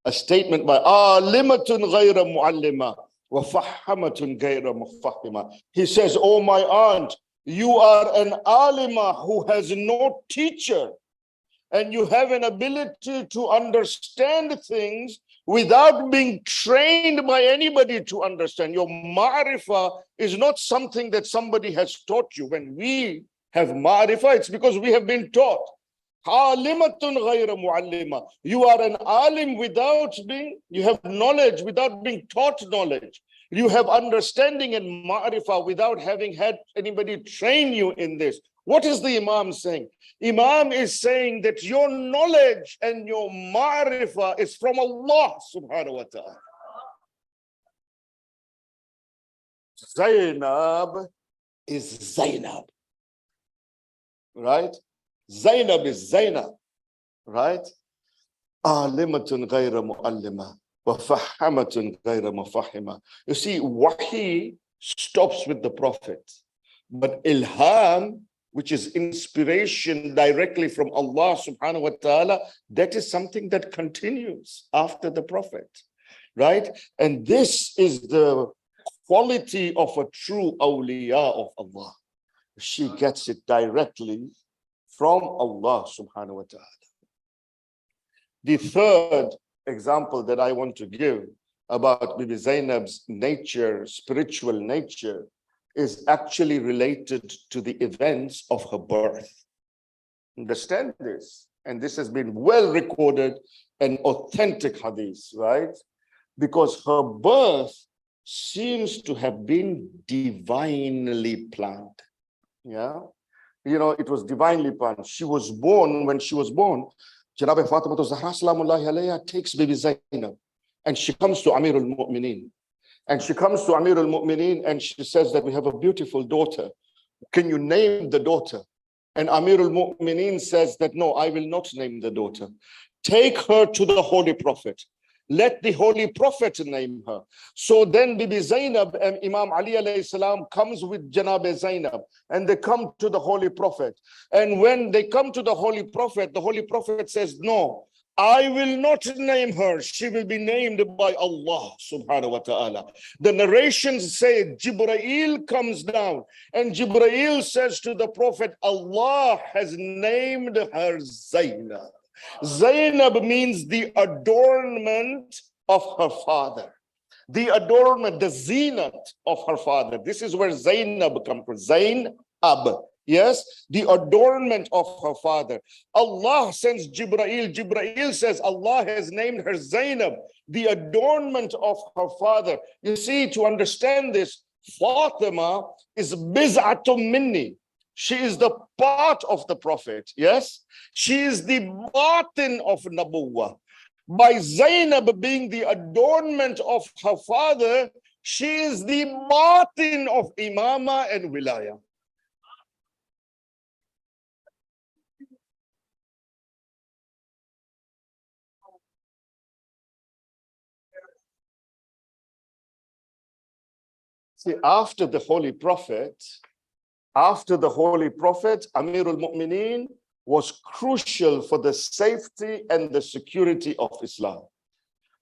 A statement by alimatun ghayra muallima wa fahamatun ghayra mufahima. He says, oh my aunt, you are an alima who has no teacher, and you have an ability to understand things without being trained by anybody to understand. Your ma'rifah is not something that somebody has taught you. When we have ma'rifah, it's because we have been taught. Alimatun ghayra muallima. You are an alim you have knowledge without being taught knowledge. You have understanding and ma'rifah without having had anybody train you in this. What is the Imam saying? Imam is saying that your knowledge and your ma'rifah is from Allah subhanahu wa ta'ala. Zainab is Zainab. Right? Zainab is Zainab. Right? Alimatun ghayra muallima. You see, wahi stops with the Prophet, but ilham, which is inspiration directly from Allah subhanahu wa ta'ala, that is something that continues after the Prophet, right? And this is the quality of a true awliya of Allah. She gets it directly from Allah subhanahu wa ta'ala. The third example that I want to give about Bibi Zainab's nature, spiritual nature, is actually related to the events of her birth. Understand this, and this has been well recorded and authentic hadith, right? Because her birth seems to have been divinely planned. Yeah, you know, it was divinely planned. She was born, when she was born, Janab Fatima Zahra Salamullahi alayha takes Bibi Zainab and she comes to Amir al-Mu'mineen. And she comes to Amir al-Mu'mineen and she says that we have a beautiful daughter. Can you name the daughter? And Amir al-Mu'mineen says that no, I will not name the daughter. Take her to the Holy Prophet. Let the Holy Prophet name her. So then Bibi Zainab and Imam Ali alayhi salam comes with Janab Zainab and they come to the Holy Prophet. And when they come to the Holy Prophet says, no, I will not name her. She will be named by Allah subhanahu wa ta'ala. The narrations say Jibreel comes down and Jibreel says to the Prophet, Allah has named her Zainab. Zainab means the adornment of her father. The adornment, the zenat of her father. This is where Zainab comes from. Zainab. Yes, the adornment of her father. Allah sends Jibreel. Jibreel says Allah has named her Zainab, the adornment of her father. You see, to understand this, Fatima is biz'atum minni. She is the part of the Prophet. Yes, she is the batin of Nabuwwah. By Zainab being the adornment of her father, she is the batin of Imama and Wilaya. See, after the Holy Prophet, Amir al-Mu'mineen was crucial for the safety and the security of Islam.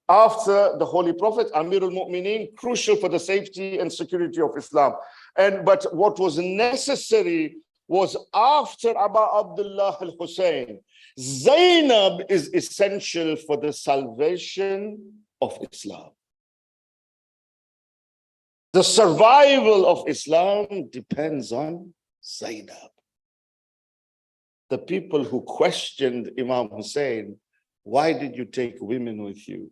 After the Holy Prophet, Amir al-Mu'mineen, crucial for the safety and security of Islam. But what was necessary was after Aba Abdullah al-Hussein, Zainab is essential for the salvation of Islam. The survival of Islam depends on Zainab. The people who questioned Imam Hussein, why did you take women with you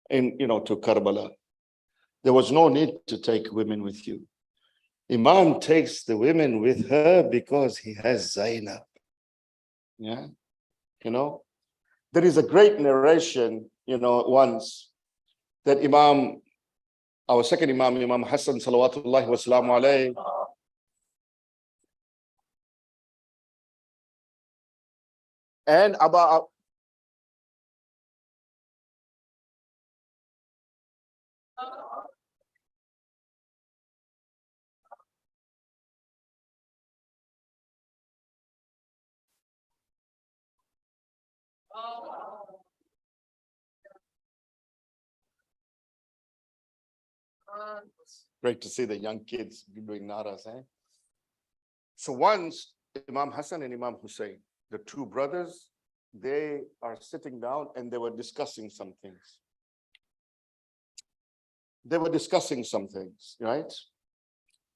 to Karbala? There was no need to take women with you. Imam takes the women with her because he has Zainab. Yeah, you know, there is a great narration, once that our second Imam Hassan salawatullahi wa salamu alayhi, and Abba. Great to see the young kids doing naras, eh? So once Imam Hassan and Imam Hussein, the two brothers, they are sitting down and they were discussing some things. Right?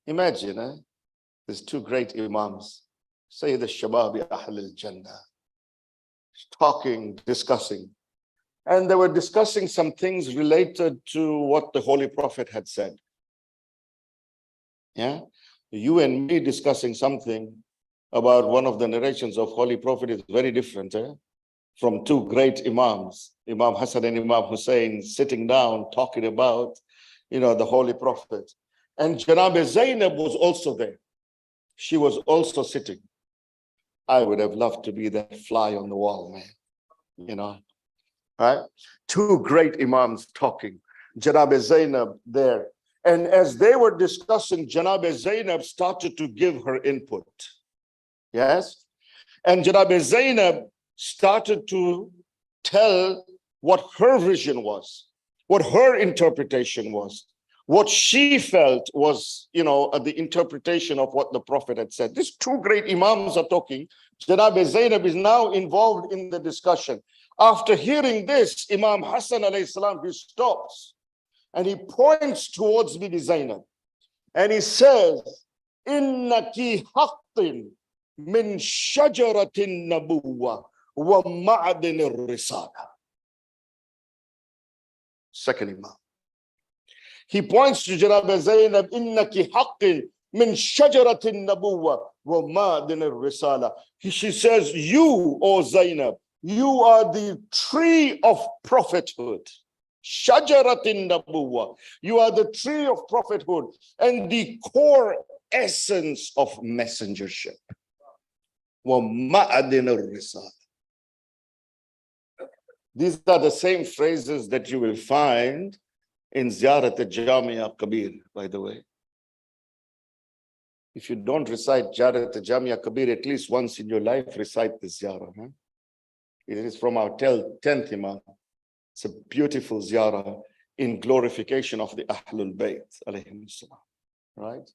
Imagine, there's two great Imams, Sayyid al-Shababi Ahl al-Jannah, talking, discussing. And they were discussing some things related to what the Holy Prophet had said. Yeah? You and me discussing something about one of the narrations of Holy Prophet is very different, from two great Imams, Imam Hassan and Imam Hussein, sitting down, talking about, the Holy Prophet. And Janab Zainab was also there. She was also sitting. I would have loved to be that fly on the wall, man. Right? Two great Imams talking. Janab Zainab there. And as they were discussing, Janab Zainab started to give her input. Yes? And Janab Zainab started to tell what her vision was, what her interpretation was, what she felt was, the interpretation of what the Prophet had said. These two great Imams are talking. Janab Zainab is now involved in the discussion. After hearing this, Imam Hassan alayhi salam, he stops and he points towards Bibi Zainab and he says, Innaki haqqin min shajaratin nabuwa wa ma'adin risala. Second Imam. He points to Janab Zainab, Innaki haqqin min shajaratin nabuwa wa ma'adin risala. She says, you, O Zainab, you are the tree of prophethood. Shajaratin nabuwa. You are the tree of prophethood and the core essence of messengership. Wa ma'adin risala. These are the same phrases that you will find in Ziyarat al-Jamia Kabir, by the way. If you don't recite Ziyarat al-Jamia Kabir at least once in your life, recite the ziyarah. It is from our 10th Imam. It's a beautiful ziyarah in glorification of the Ahlul Bayt, alayhim salam. Right?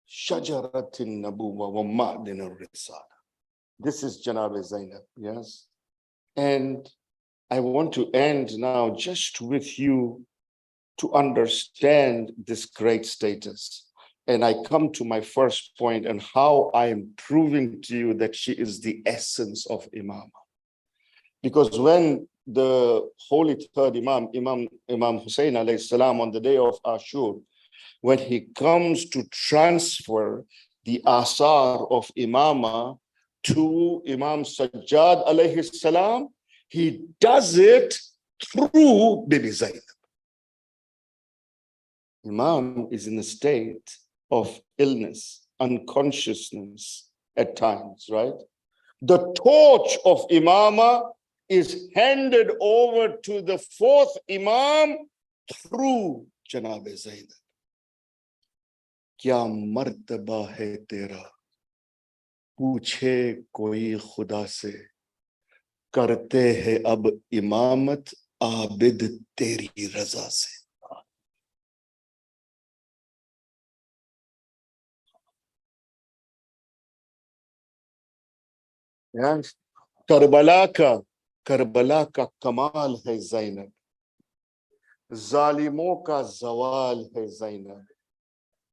Shajaratin nabuwa wa ma'din al-risala. This is Janab Zainab, yes? And I want to end now just with you to understand this great status. And I come to my first point and how I am proving to you that she is the essence of Imam. Because when the holy third Imam Hussein alayhi salam, on the day of Ashur, when he comes to transfer the asar of Imama to Imam Sajjad alayhi salam, he does it through Bibi Zainab. Imam is in a state of illness, unconsciousness at times, right? The torch of Imama is handed over to the fourth Imam through Janab Zainab. Kya martaba hai tera, पूछे कोई खुदा से, करते हैं अब इमामत आबिद तेरी रजा से. Yes. Karbala का कमाल है ज़ैनब, जालिमों का जवाल है ज़ैनब,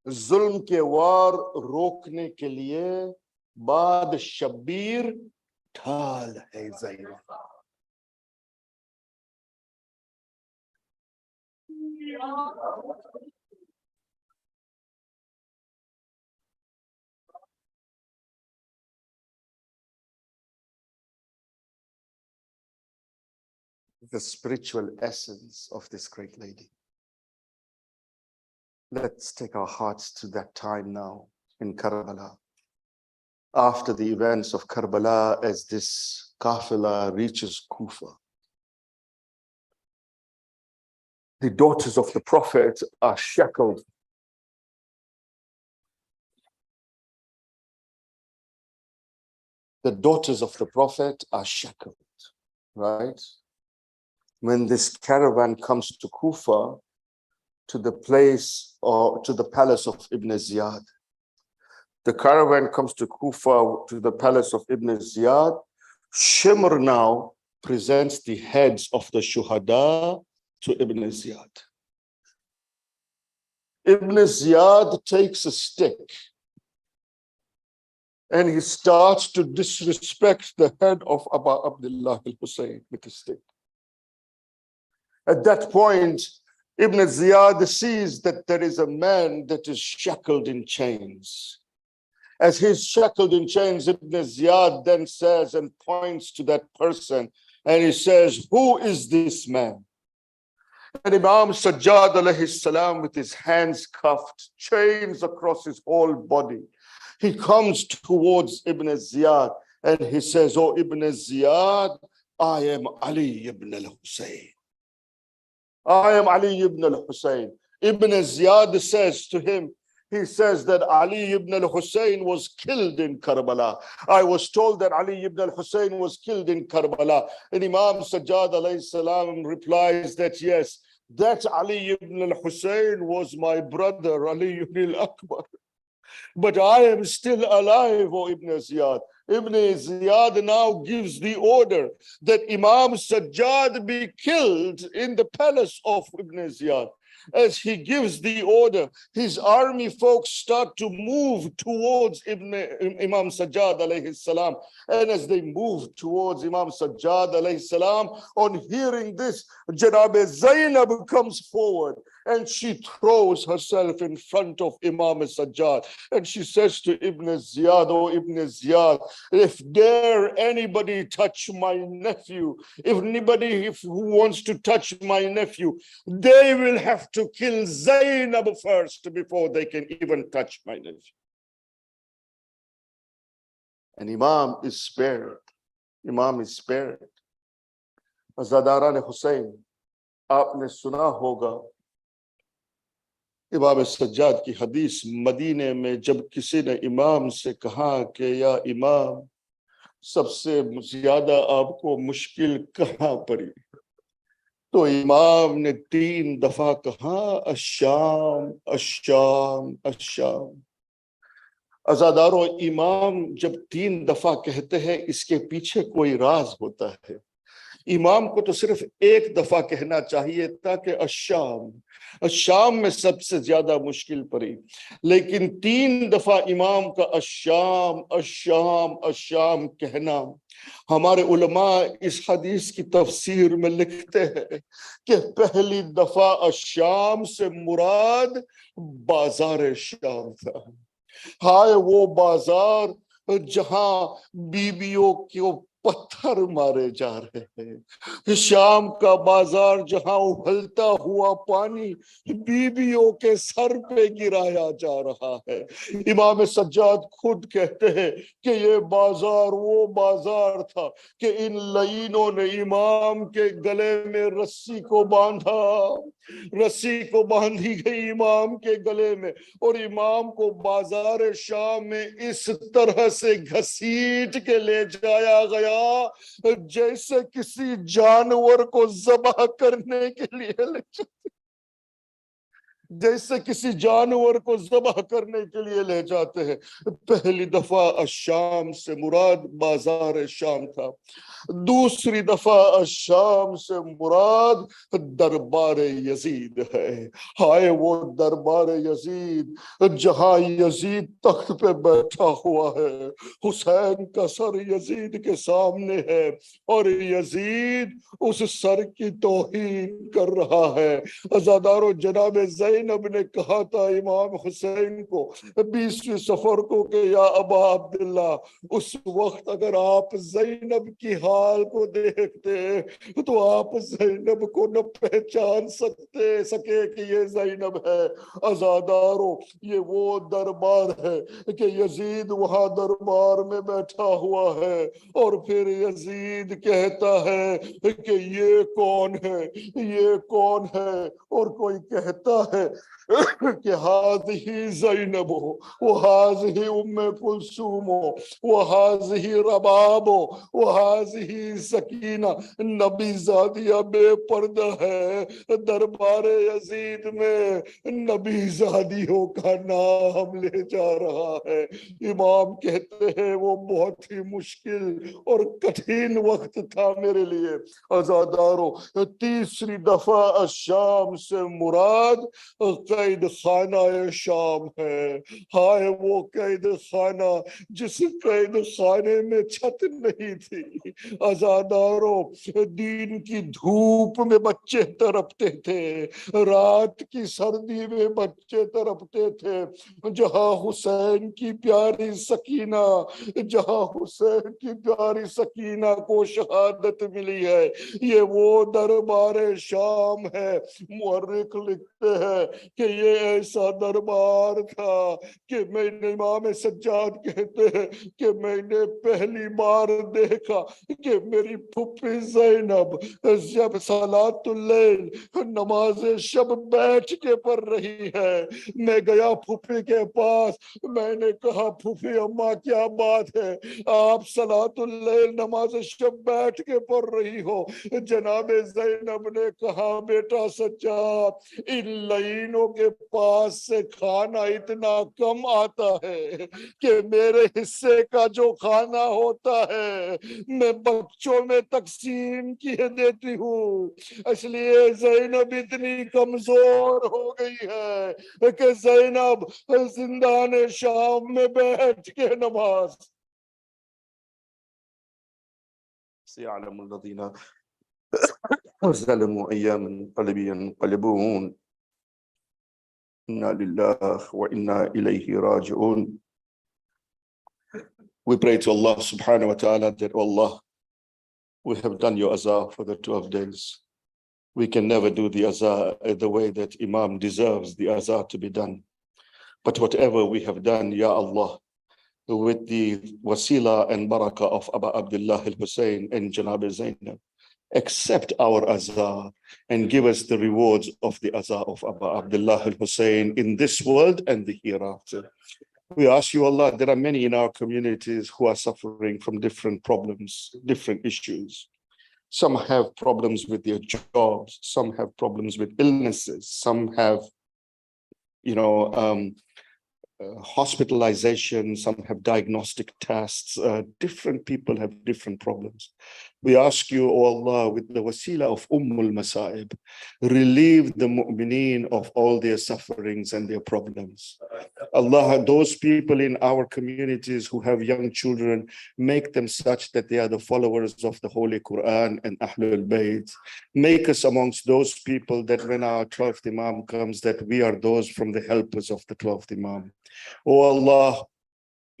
जुल्म के वार रोकने के लिए बाद शब्बीर ढाल है Zainab. the spiritual essence of this great lady. Let's take our hearts to that time now in Karbala. After the events of Karbala, as this Qafila reaches Kufa, the daughters of the Prophet are shackled. The daughters of the Prophet are shackled, right? When this caravan comes to Kufa, to the place or to the palace of Ibn Ziyad. The caravan comes to Kufa, to the palace of Ibn Ziyad. Shimr now presents the heads of the Shuhada to Ibn Ziyad. Ibn Ziyad takes a stick and he starts to disrespect the head of Abu Abdullah al-Hussein with a stick. At that point, Ibn Ziyad sees that there is a man that is shackled in chains. As he's shackled in chains, Ibn Ziyad then says and points to that person and he says, "Who is this man?" And Imam Sajjad alayhi salam, with his hands cuffed, chains across his whole body, he comes towards Ibn Ziyad and he says, "Oh Ibn Ziyad, I am Ali ibn al-Hussein. I am Ali ibn al-Hussein." Ibn Ziyad says to him, he says that Ali ibn al-Hussein was killed in Karbala. I was told that Ali ibn al-Hussein was killed in Karbala. And Imam Sajjad alayhi salam replies that yes, that Ali ibn al-Hussein was my brother, Ali ibn al-Akbar. But I am still alive, O Ibn Ziyad. Ibn Ziyad now gives the order that Imam Sajjad be killed in the palace of Ibn Ziyad. As he gives the order, his army folks start to move towards Imam Sajjad alayhi salam. And as they move towards Imam Sajjad alayhi salam, on hearing this, Janab Zainab comes forward and she throws herself in front of Imam Sajjad. And she says to Ibn Ziyad, "Oh Ibn Ziyad, if dare anybody touch my nephew, who wants to touch my nephew, they will have to kill Zainab first before they can even touch my nephew." And Imam is spared. Imam is spared. Azadaran Hussain, aapne suna hoga, इमाम सज्जाद की हदीस मदीने में जब किसी ने इमाम से कहा कि या इमाम, सबसे ज्यादा आपको मुश्किल कहाँ पड़ी, तो इमाम ने 3 दफा कहा अश्शाम अश्शाम अश्शाम। अज़ादारों, इमाम जब 3 दफा कहते हैं, इसके पीछे कोई राज होता है। इमाम को तो सिर्फ 1 दफा कहना चाहिए था कि अश्शाम, अश्शाम में सबसे ज्यादा मुश्किल पड़ी, लेकिन 3 दफा इमाम का अश्शाम अश्शाम अश्शाम कहना। हमारे उलमा इस हदीस की तफसीर में लिखते हैं कि पहली दफा अश्शाम से मुराद बाजार शाम था। हाय वो बाजार जहां बीबियों को पत्थर मारे जा रहे हैं, शाम का बाजार जहां उबलता हुआ पानी बीबियों के सर पे गिराया जा रहा है। इमाम सज्जाद खुद कहते हैं कि ये बाजार वो बाजार था कि इन लईनों ने इमाम के गले में रस्सी को बांधा, रस्सी को बांधी गई इमाम के गले में, और इमाम को बाजार शाम में इस तरह से घसीट के ले जाया गया जैसे किसी जानवर को ज़बाह करने के लिए ले जाते, जैसे किसी जानवर को ज़बाह करने के लिए ले जाते हैं। पहली दफा अश्शाम से मुराद बाजार शाम था। दूसरी दफा अश्शाम से मुराद दरबार यजीद है। हाय वो दरबार यजीद जहां यजीद तख्त पे बैठा हुआ है, हुसैन का सर यजीद के सामने है और यजीद उस सर की तौहीन कर रहा है। अज़ादारों, जनाब ज़ैनब ज़ैनब ने कहा था इमाम हुसैन को 20वीं सफर को कि या अबा अब्दुल्ला, उस वक्त अगर आप ज़ैनब की हाल को देखते तो आप ज़ैनब को न पहचान सके कि ये ज़ैनब है। अज़ादारों, ये वो दरबार है कि यजीद वहां दरबार में बैठा हुआ है और फिर यजीद कहता है कि ये कौन है, ये कौन है, और कोई कहता है कि हाज़िही ज़ैनब हो, वो हाज़िही उम्मे कुलसूम हो, वो हाज़िही रबाब हो, वो हाज़िही सकीना। नबी ज़ादिया बेपर्दा है। दरबार यजीद में नबी ज़ादियों का नाम ले जा रहा है। इमाम कहते हैं वो बहुत ही मुश्किल और कठिन वक्त था मेरे लिए। अज़ादारों, तीसरी दफा शाम से मुराद कैद खाना शाम है। हाय वो कैद खाना जिस कैद खाने में छत नहीं थी। अज़ादारों, दिन की धूप में बच्चे तड़पते थे, रात की सर्दी में बच्चे तड़पते थे। जहां हुसैन की प्यारी सकीना, जहां हुसैन की प्यारी सकीना को शहादत मिली है, ये वो दरबार शाम है। मुअर्रिख लिखते हैं कि ये ऐसा दरबार था कि मैंने, इमाम सज्जाद कहते हैं कि मैंने पहली बार देखा कि मेरी फुप्पी ज़ैनब जब सलातुल लैल, नमाज शब बैठ के पढ़ रही है। मैं गया फुफी के पास, मैंने कहा फुफी अम्मा क्या बात है, आप सलातुल लैल नमाज शब बैठ के पढ़ रही हो। जनाबे ज़ैनब ने कहा बेटा सज्जाद, इन लाइनों के पास से खाना इतना कम आता है कि मेरे हिस्से का जो खाना होता है मैं बच्चों में तकसीम किए देती हूँ। इसलिए ज़ैनब इतनी कमजोर हो गई है कि ज़ैनब जिंदान शाम में बैठ के नमाज। سيعلم الذين ظلموا أيام القلب ينقلبون إنا لله وإنا إليه راجعون. We pray to Allah subhanahu wa ta'ala that, oh Allah, we have done your azah for the 12 days. We can never do the azah the way that Imam deserves the azah to be done. But whatever we have done, Ya Allah, with the wasila and barakah of Aba Abdullah al-Hussein and Janab Zainab, accept our azah and give us the rewards of the azah of Aba Abdullah al-Hussein in this world and the hereafter. We ask you, Allah, there are many in our communities who are suffering from different problems, different issues. Some have problems with their jobs, some have problems with illnesses, some have, hospitalization, some have diagnostic tests, different people have different problems. We ask you, O Allah, with the wasila of Masa'ib, relieve the mu'mineen of all their sufferings and their problems. Allah, those people in our communities who have young children, make them such that they are the followers of the Holy Quran and Ahlul Bayt. Make us amongst those people that when our 12th Imam comes, that we are those from the helpers of the 12th Imam. Oh Allah,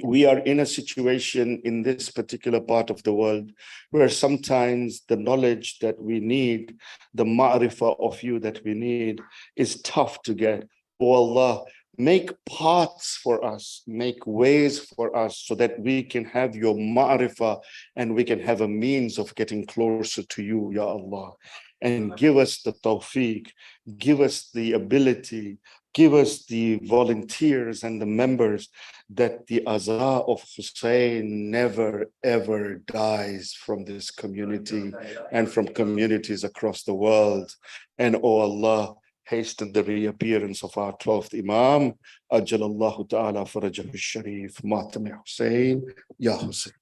we are in a situation in this particular part of the world where sometimes the knowledge that we need, the ma'rifah of you that we need, is tough to get. Oh Allah, make paths for us, make ways for us so that we can have your ma'rifah and we can have a means of getting closer to you, Ya Allah. And give us the tawfiq, give us the ability, give us the volunteers and the members that the azah of Hussein never ever dies from this community and from communities across the world. And oh Allah, hasten the reappearance of our 12th Imam, Ajjalallahu ta'ala farajahu sharif, Matami Hussein, Ya Hussein.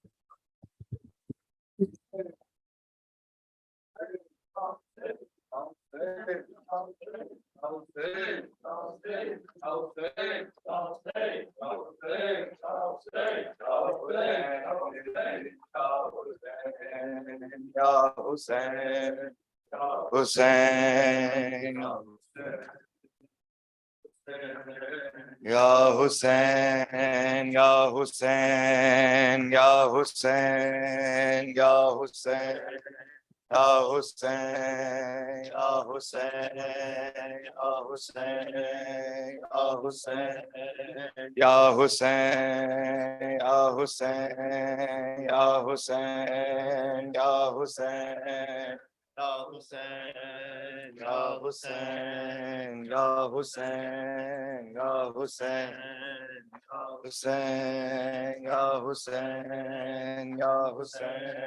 Hussein. Ya Hussein, Ya Hussein, Ya Hussein, Ya Hussein. Ya Hussein, Ya Hussein, Ya Hussein, Ya Hussein, Ya Hussein, Ya Hussein, Ya Hussein, Ya Hussein, Ya Hussein, Ya Hussein, Ya Hussein, Ya Hussein, Ya Hussein, Ya Hussein, Ya Hussein.